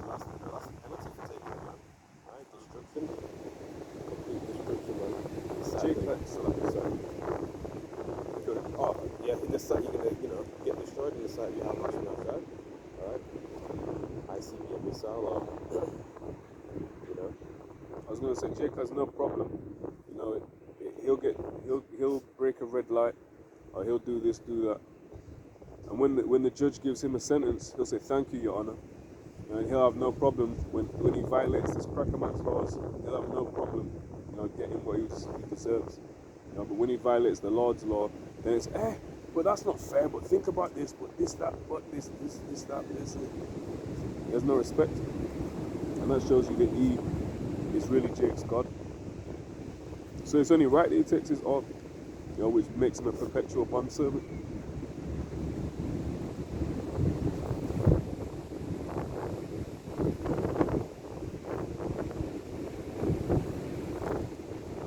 That's the penalty for taking it, man. Right? Destruction. Complete destruction, man. Jake likes to like this. Oh, yeah, in the sight, you're going to, get destroyed in the sight of Yahawashi outside. Alright? ICBM missile, or, I was going to say, Jake has no problem. He'll break a red light, or he'll do this, do that. And when the judge gives him a sentence, he'll say, thank you, Your Honor. And he'll have no problem when he violates this cracker man's laws. He'll have no problem, getting what he deserves. But when he violates the Lord's law, then it's but that's not fair. But think about this. But this, that. But this, that. This. He has no respect, and that shows you that he is really Jake's God. So it's only right that he takes his oath, which makes him a perpetual bondservant.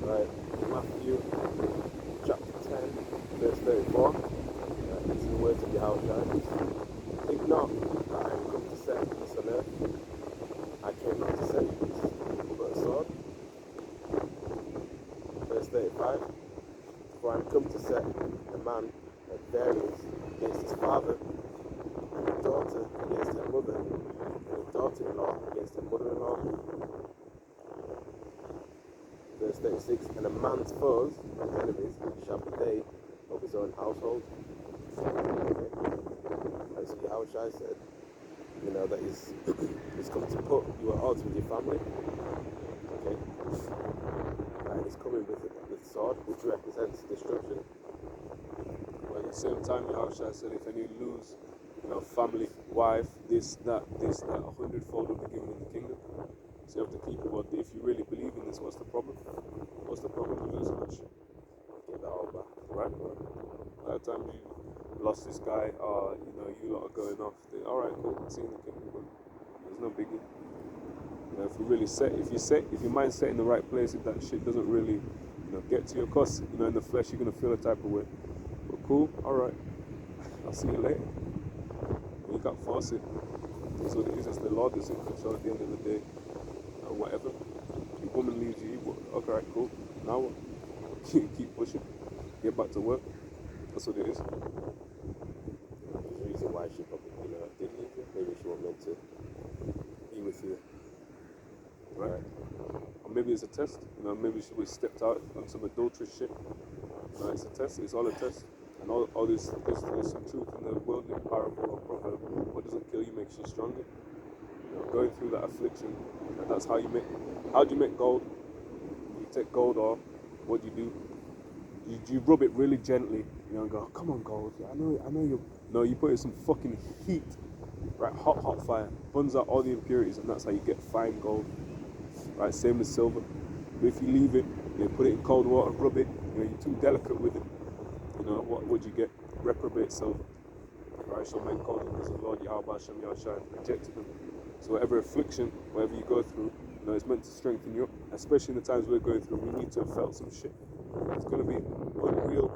Right, Matthew chapter 10, verse 34. These are the words of Yahawashi. Think not that I am come to set peace on earth. I came not to set peace, but a sword. Verse 35. For I am come to set a man at variance against his father, and a daughter against her mother, and a daughter-in-law against her mother-in-law. Verse 36, and a man's foes, his enemies, shall be they of his own household. Okay. And so Yahawashi said, that he's come to put you at odds with your family. Okay. And he's coming with sword, which represents destruction. But at the same time, Yahawashi said, if any lose, family, wife, this, that, 100-fold will be given in the kingdom. So you have to keep it. But if you really believe in this, what's the problem? What's the problem with losing that shit? Get that all back. Right? By the time you lost this guy, you lot are going off. Alright, cool, see you in the kingdom, but there's no biggie. If you really if your mind's set in the right place, if that shit doesn't really, get to your cost, in the flesh, you're gonna feel a type of way. But cool, alright, I'll see you later. You can't force it. That's what it is. It's the Lord that's in control at the end of the day. Whatever. Your woman leaves you. Okay, right, cool. Now what? Keep pushing. Get back to work. That's what it is. There's a reason why she probably, did leave you. Maybe she wasn't meant to be with you. Right? Or maybe it's a test. Maybe she was stepped out on some adulterous shit. It's a test. It's all a test. And all this, there's some truth in the worldly parable or proverb. What doesn't kill you makes you stronger. Going through that affliction, and that's how do you make gold? You take gold off. What do? You rub it really gently, and go, come on, gold. I know you. No, you put it in some fucking heat, right? Hot fire, burns out all the impurities, and that's how you get fine gold. Right? Same with silver. But if you leave it, put it in cold water, rub it. You're too delicate with it. What would you get? Reprobate silver. Right? So men called him as the Lord Yahawashi rejected him. So whatever affliction, whatever you go through, it's meant to strengthen you up. Especially in the times we're going through, we need to have felt some shit. It's going to be unreal.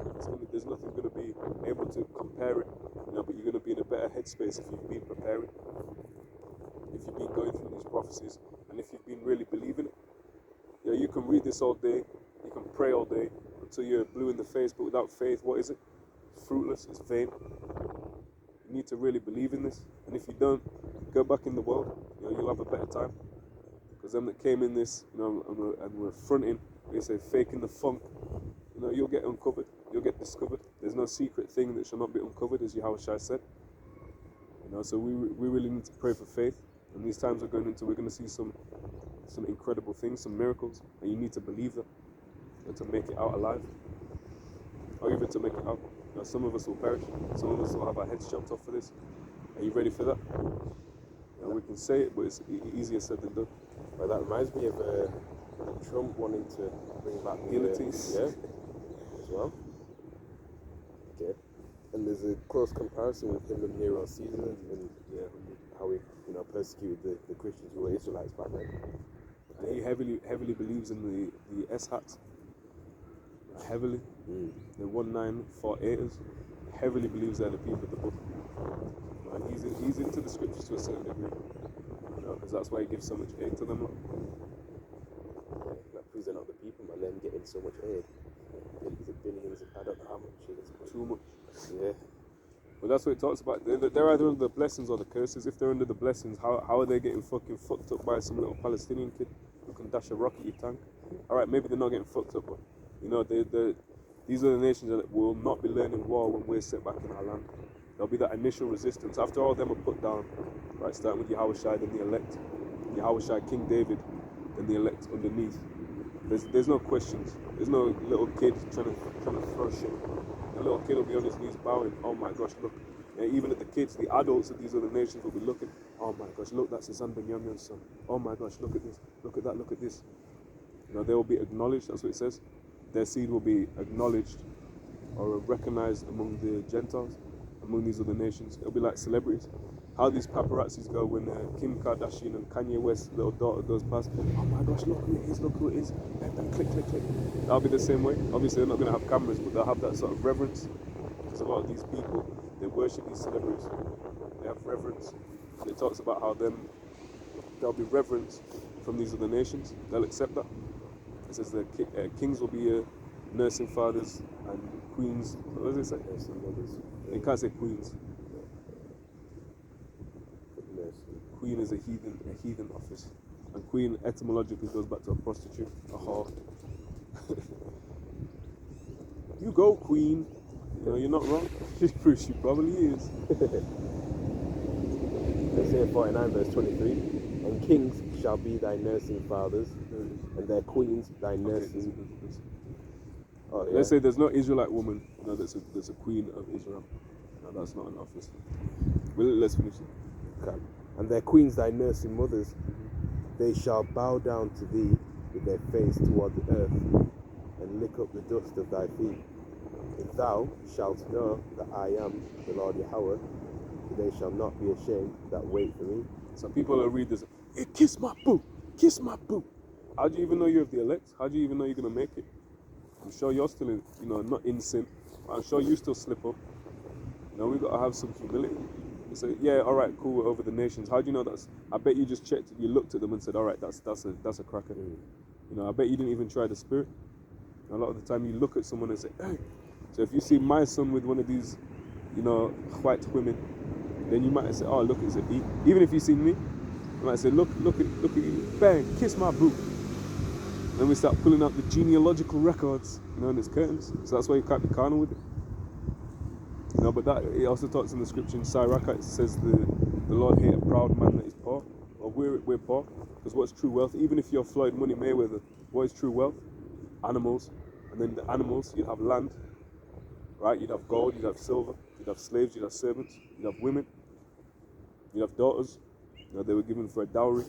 There's nothing going to be able to compare it. But you're going to be in a better headspace if you've been preparing. If you've been going through these prophecies, and if you've been really believing it. You can read this all day, you can pray all day until you're blue in the face, but without faith, what is it? It's fruitless, it's vain. You need to really believe in this, and if you don't, go back in the world, you'll have a better time. Because them that came in this, and were fronting, they say faking the funk, you'll get uncovered, you'll get discovered. There's no secret thing that shall not be uncovered, as Yahawashi said. So we really need to pray for faith. And these times we're going to see some incredible things, some miracles, and you need to believe them and to make it out alive, or even to make it out. Some of us will perish, some of us will have our heads chopped off for this. Are you ready for that? We can say it, but it's easier said than done. Well, that reminds me of Trump wanting to bring back guillotines. As well. Okay. And there's a close comparison with him and Nero Caesar and how he persecuted the Christians who were Israelites back then. And he heavily believes in the S-hats. Heavily. The 1948ers. Heavily believes they're the people of the book. And he's into the scriptures to a certain degree. Because that's why he gives so much aid to them. That proves they're not the people, man. Them getting so much aid. Billions, I don't know how much it is. Too much. Yeah. But that's what it talks about. They're either under the blessings or the curses. If they're under the blessings, how are they getting fucking fucked up by some little Palestinian kid who can dash a rocket your tank? Alright, maybe they're not getting fucked up, but these are the nations that will not be learning war when we're set back in our land. There'll be that initial resistance. After all of them are put down, right, starting with Yahawashi, then the elect, Yahawashi, King David, then the elect underneath. There's no questions. There's no little kid trying to throw shit. The little kid will be on his knees bowing. Oh my gosh, look. And even at the kids, the adults of these other nations will be looking. Oh my gosh, look, that's Zan Ben Yamyan's son. Oh my gosh, look at this. Look at that, look at this. You know, they will be acknowledged, that's what it says. Their seed will be acknowledged or recognized among the Gentiles, among these other nations. It'll be like celebrities. How these paparazzis go when Kim Kardashian and Kanye West's little daughter goes past. Oh my gosh, look who it is, look who it is. Bang, bang, click, click, click. That'll be the same way. Obviously, they're not going to have cameras, but they'll have that sort of reverence. Because a lot of these people, they worship these celebrities. They have reverence. And it talks about how there'll be reverence from these other nations. They'll accept that. It says the kings will be nursing fathers and queens. What does it say? Nursing mothers. You can't say queens. Queen is a heathen office. And queen etymologically goes back to a prostitute, a whore. You go, queen. You know, you're not wrong. She probably is. Isaiah 49 verse 23. And kings shall be thy nursing fathers, and their queens thy nursing. Oh, yeah. Let's say there's no Israelite woman. No, there's a queen of Israel. No, that's not an office. Well, let's finish it. Okay. And their queens thy nursing mothers, they shall bow down to thee with their face toward the earth, and lick up the dust of thy feet. If thou shalt know that I am the Lord Yahawah, they shall not be ashamed that wait for me. Some people will read this, hey, kiss my boo, kiss my boo. How do you even know you're of the elect? How do you even know you're going to make it? I'm sure you're still, not in sin. I'm sure you still slip up. We've got to have some humility. You say, yeah, all right, cool, we're over the nations. How do you know that's? I bet you just checked, you looked at them and said, all right, that's a cracker. I bet you didn't even try the spirit. A lot of the time you look at someone and say, hey. So if you see my son with one of these, white women, then you might say, oh, look, it's a B. Even if you see me, you might say, look at you, bang, kiss my boo. Then we start pulling out the genealogical records, and it's curtains. So that's why you can't be carnal with it. But that it also talks in the scripture in Sirach, it says the Lord hate a proud man that is poor. Or we're poor. Because what's true wealth? Even if you're Floyd Money Mayweather, what is true wealth? Animals. And then the animals, you'd have land, right? You'd have gold, you'd have silver, you'd have slaves, you'd have servants, you'd have women, you'd have daughters. They were given for a dowry.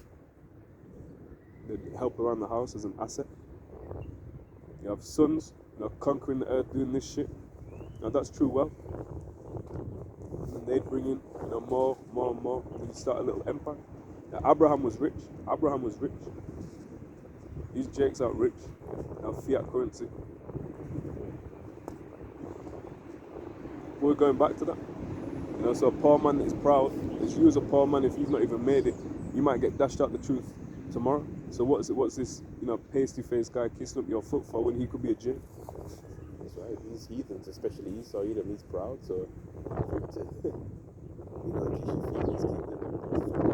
They'd help around the house as an asset. You have sons, conquering the earth, doing this shit. Now that's true wealth. And they'd bring in, more and more. And you start a little empire. Now, Abraham was rich. These Jakes are rich. Now fiat currency. We're going back to that. So a poor man that is proud, as you as a poor man, if you've not even made it, you might get dashed out the truth tomorrow. So what's this, pasty-faced guy kissing up your foot for when he could be a Jake? That's right. These heathens, especially Esau, he's proud, so for him to, kiss your feet, keep them.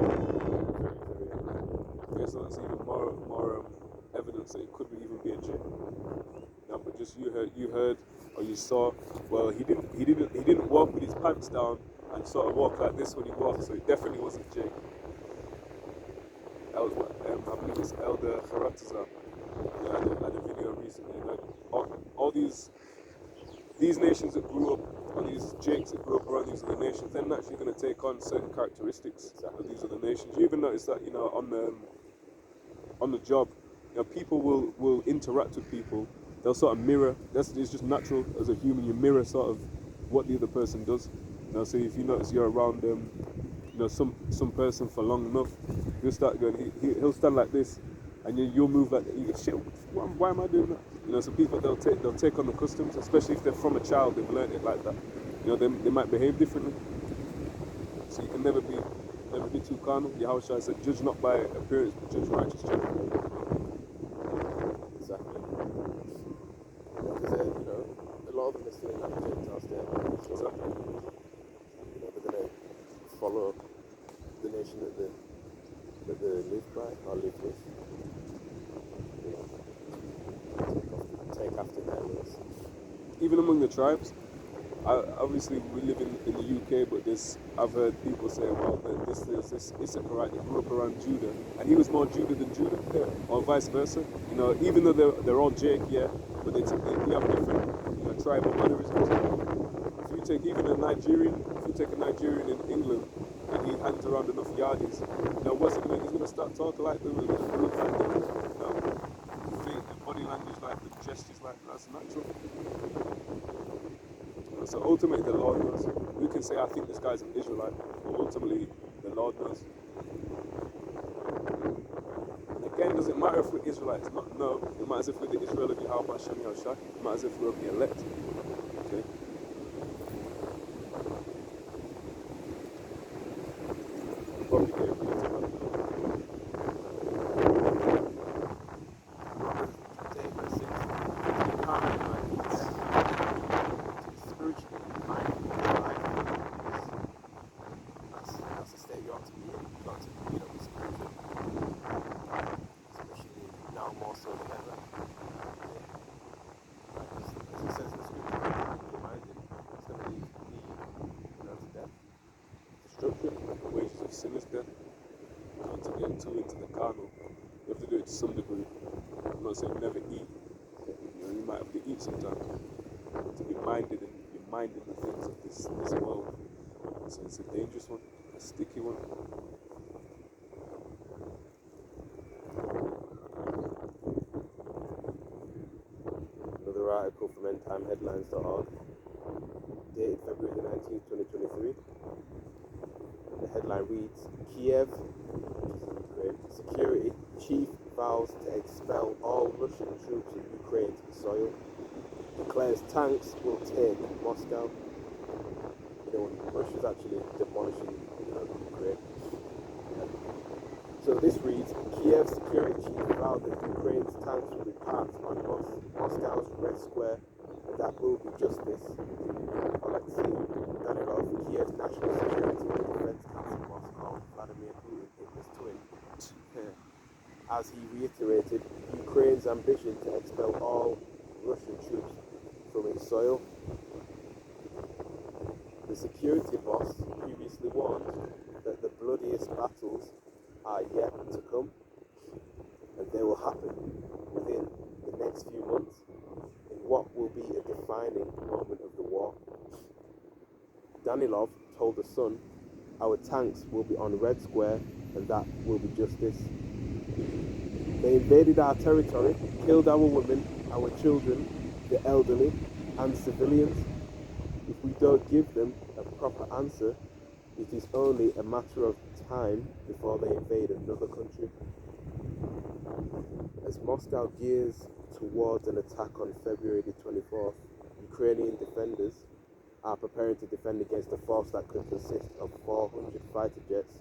Okay, so that's even more evidence that it could even be a Jake. But just you heard or you saw. Well, he didn't walk with his pants down and sort of walk like this when he walked, so it definitely wasn't Jake. That was what I believe it's Elder Haratazar. Had a video recently. All these nations that grew up, or these Jakes that grew up around these other nations, they're naturally going to take on certain characteristics of these other nations. You even notice that on the job, people will interact with people. They'll sort of mirror. It's just natural as a human. You mirror sort of what the other person does. So if you notice you're around some person for long enough, you'll start going. He'll stand like this, and you'll move like that. You go, shit. Why am I doing that? So people they'll take on the customs, especially if they're from a child. They've learned it like that. They might behave differently. So you can never be too carnal. Yahawashi said, "Judge not by appearance, but judge righteous judgment." Exactly. Because a lot of them are still in that Gentile state. So, Exactly. they're going to follow the nation that they live by or live with. Take after their ways. Even among the tribes, Obviously we live in the UK, but I've heard people say, well, that this Issachar that grew up around Judah, and he was more Judah than Judah, or vice versa. You know, even though they're all Jake, yeah, but they have different, you know, tribal mannerisms. If you take even a Nigerian, if you take a Nigerian in England, and he hangs around enough yardies, you know, he's gonna start talking like them, and look like them, you know, the body language like them, gestures like that's natural. So ultimately, the Lord knows. We can say, I think this guy's an Israelite, but ultimately, the Lord knows. Again, does it matter if we're Israelites? No. It matters if we're the Israel of Yahawah, bahasham, Yahawashi. It matters if we're of the elect. Okay? Probably get everybody to that. Romans 6. You can't like spiritually minded life. That's the state you ought to be in. You ought to, be spiritual. Especially now more so than ever. As it says in the scripture, be minded. It's going to lead to death. Destruction, the wages of sin is death. You can't get too into the carnal. You have to do it to some degree. I'm not saying never eat. You know, you might have to eat sometimes. To be minded and be minded the things of this world. So it's a dangerous one, a sticky one. Another article from endtimeheadlines.org, dated February the 19th, 2023. The headline reads, Kiev, Ukraine, security chief vows to expel all Russian troops in Ukraine's soil, declares tanks will take Moscow. Russia's actually demolishing Ukraine. So this reads, Kiev security chief vowed that Ukraine's tanks will be parked on Moscow's Red Square, and that will be justice. Alexei Danilov, Kiev's National Security and Defense Council boss, called Vladimir Putin Hitler's twin, as he reiterated Ukraine's ambition to expel all Russian troops from its soil. The security boss previously warned that the bloodiest battles are yet to come, and they will happen within the next few months in what will be a defining moment of the war. Danilov told The Sun, our tanks will be on Red Square and that will be justice. They invaded our territory, killed our women, our children, the elderly, and civilians. If we don't give them a proper answer, it is only a matter of time before they invade another country. As Moscow gears towards an attack on February the 24th, Ukrainian defenders are preparing to defend against a force that could consist of 400 fighter jets,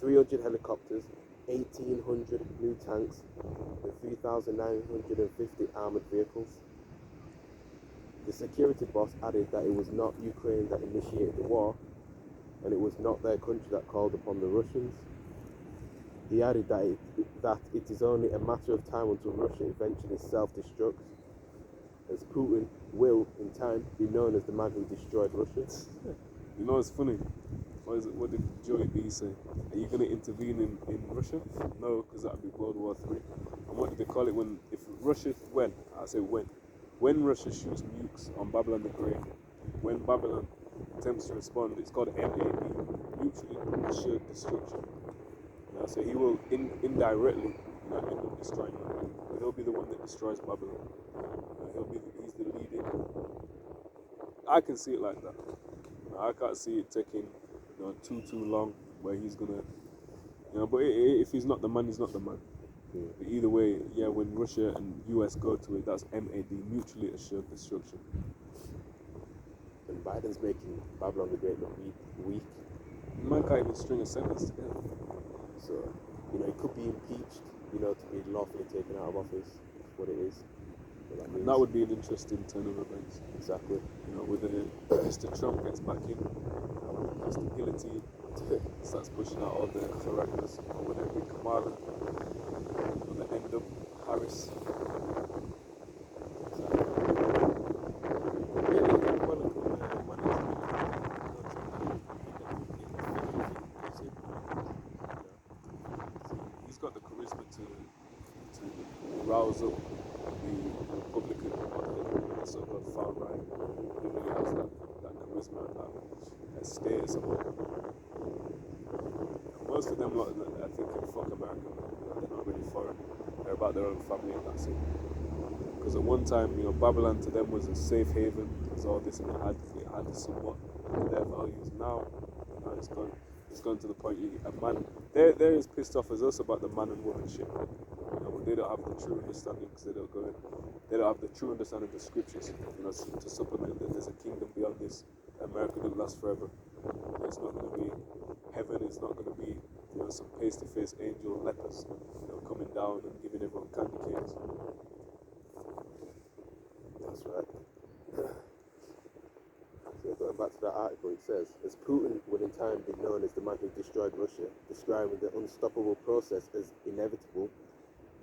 300 helicopters, 1,800 new tanks, and 3,950 armoured vehicles. The security boss added that it was not Ukraine that initiated the war, and it was not their country that called upon the Russians. He added that it is only a matter of time until Russia eventually self-destructs, as Putin will, in time, be known as the man who destroyed Russia. You know, it's funny. What did Joey B say? Are you going to intervene in Russia? No, because that would be World War III. And what did they call it when Russia shoots nukes on Babylon the Great, when Babylon attempts to respond, it's called MAD, mutually assured destruction. You know, so he will indirectly end up destroying Babylon. But he'll be the one that destroys Babylon. He's the leading. I can see it like that. I can't see it taking too long where he's gonna but if he's not the man, he's not the man. Yeah. But either way, when Russia and US go to it, that's MAD, mutually assured destruction. And Biden's making Babylon the Great look weak. Man can't even string a sentence together. So, he could be impeached, to be lawfully taken out of office. That's what it is. That would be an interesting turn of events. Exactly. Whether Mr. Trump gets back in, Mr. Guillotine starts pushing out all the correctness, or whether it be Kamala, or the end up Harris. Exactly. Really, when status about it. Most of them, lot, I think, fuck America. They're not really foreign. They're about their own family, and that's it. Because at one time, Babylon to them was a safe haven. It was all this, and it had somewhat their values. Now it's gone. It's gone to the point a man. They're as pissed off as us about the man and woman shit. But they don't have the true understanding because they don't have the true understanding of the scriptures. To supplement that there's a kingdom beyond this. America doesn't last forever. It's not going to be heaven. It's not going to be some face-to-face angel lepers coming down and giving everyone candy canes. That's right. So going back to that article, it says, as Putin would in time be known as the man who destroyed Russia, describing the unstoppable process as inevitable,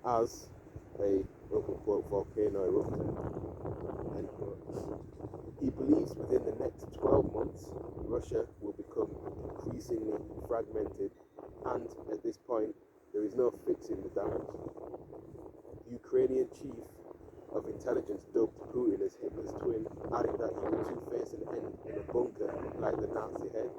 as a quote-unquote volcano erupted. End quote. He believes within the next 12 months, Russia will become increasingly fragmented, and at this point, there is no fixing the damage. The Ukrainian chief of intelligence dubbed Putin as Hitler's twin, adding that he would two-face an end in a bunker like the Nazi head.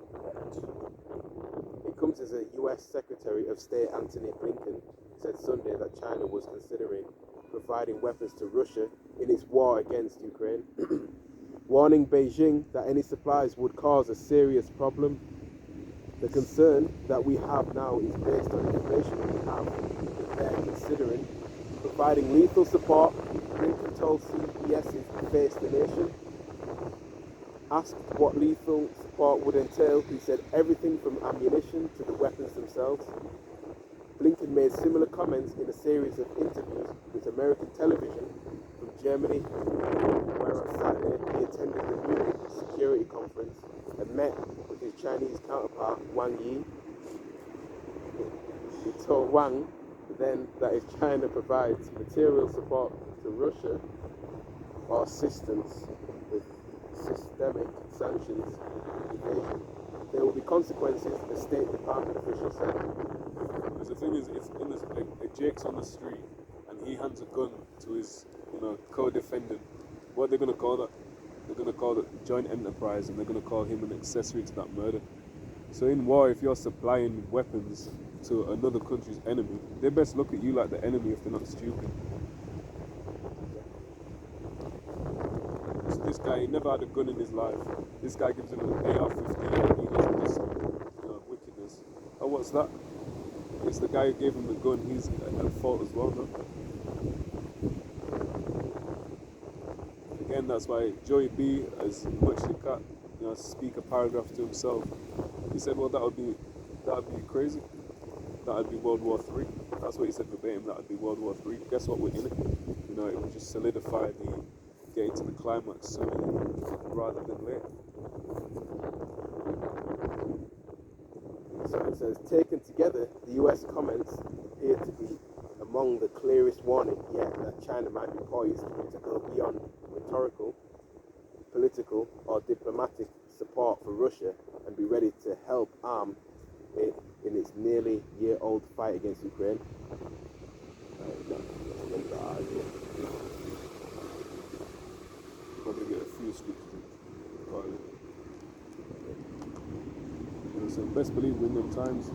It comes as a US Secretary of State Antony Blinken said Sunday that China was considering providing weapons to Russia in its war against Ukraine, warning Beijing that any supplies would cause a serious problem. The concern that we have now is based on information we have that they're considering providing lethal support. Blinken told CBS's Face the Nation. Asked what lethal support would entail, he said everything from ammunition to the weapons themselves. Blinken made similar comments in a series of interviews with American television from Germany, where on Saturday he attended the Munich Security Conference and met with his Chinese counterpart Wang Yi. He told Wang then that if China provides material support to Russia or assistance with systemic sanctions evasion, there will be consequences, the State Department official said. Because the thing is, if Jake's on the street and he hands a gun to his co-defendant, what they're going to call that? They're going to call it joint enterprise, and they're going to call him an accessory to that murder. So in war, if you're supplying weapons to another country's enemy, they best look at you like the enemy if they're not stupid. So this guy, he never had a gun in his life. This guy gives him an AR-15 and he does this wickedness. Oh, what's that? It's the guy who gave him the gun. He's at fault as well, no? Again, that's why Joey B, as much as he can, speak a paragraph to himself. He said, well, that would be crazy. That would be World War III. That's what he said verbatim. That would be World War III. Guess what? We're in it. It would just solidify the getting to the climax sooner rather than later. So it says, taken together, the US comments appear to be among the clearest warning yet that China might be poised to go beyond rhetorical, political, or diplomatic support for Russia and be ready to help arm it in its nearly year-old fight against Ukraine. Probably get a few scriptures in. So best believe in them times.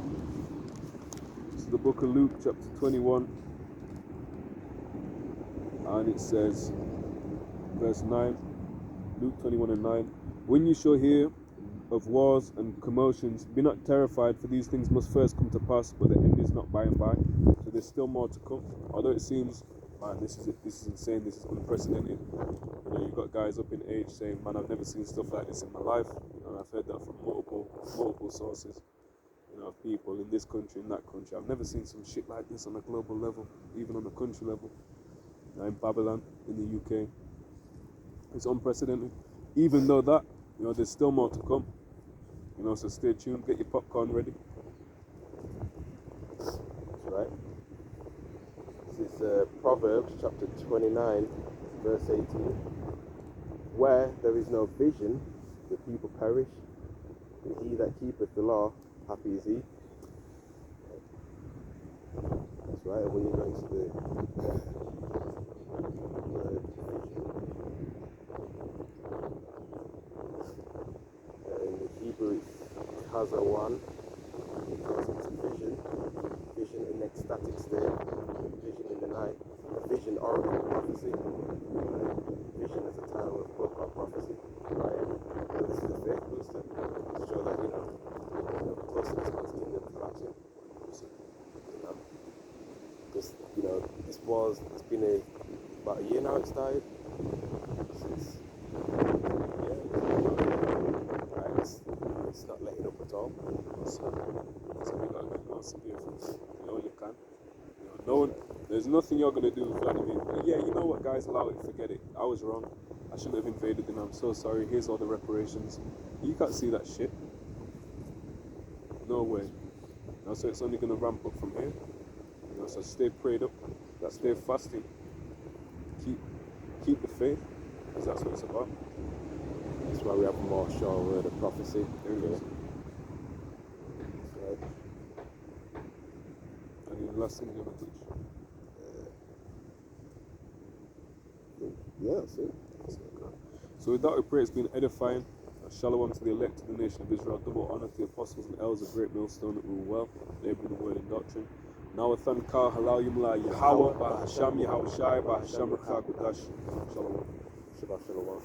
This is the book of Luke, chapter 21, and it says, verse 9, Luke 21 and 9, when you shall hear of wars and commotions, be not terrified, for these things must first come to pass, but the end is not by and by. So there's still more to come. Although it seems, man, this is insane, this is unprecedented. You've got guys up in age saying, man, I've never seen stuff like this in my life. And I've heard that from multiple sources, people in this country, in that country. I've never seen some shit like this on a global level, even on a country level. In Babylon, in the UK. It's unprecedented. Even though that, there's still more to come. So stay tuned, get your popcorn ready. That's right. This is Proverbs chapter 29, verse 18. Where there is no vision, the people perish, and he that keepeth the law, happy is he. That's right, when you go into the word vision. In the Hebrew it Chaza 1 goes into vision, vision in ecstatic state, vision in the night, a vision oracle prophecy. Right? Vision is a title of book or prophecy. Right? So this is a faith booster to show that, we're close to this man's kingdom collapsing. You know, this, it's been about a year now it started. Since, right, it's not letting up at all. So we got to get more severe things. You can. No one, there's nothing you're going to do, Vladimir. Yeah, you know what, guys, allow it, forget it. I was wrong. I shouldn't have invaded them. I'm so sorry. Here's all the reparations. You can't see that shit. No way. So it's only going to ramp up from here. So stay prayed up. Stay fasting. Keep the faith, because that's what it's about. That's why we have a more sure word of prophecy. There it is. Right. And the last thing you're going to teach. Yeah, that's it. So with that we pray it's been edifying. Shalom to the elect of the nation of Israel. Double honor to the apostles and elders of great millstone that rule well, laboring the word and doctrine. Now thank halalyam la Yahawah, bahasham, Yahawashi, bahasham, Shalom. Shabbat shalom.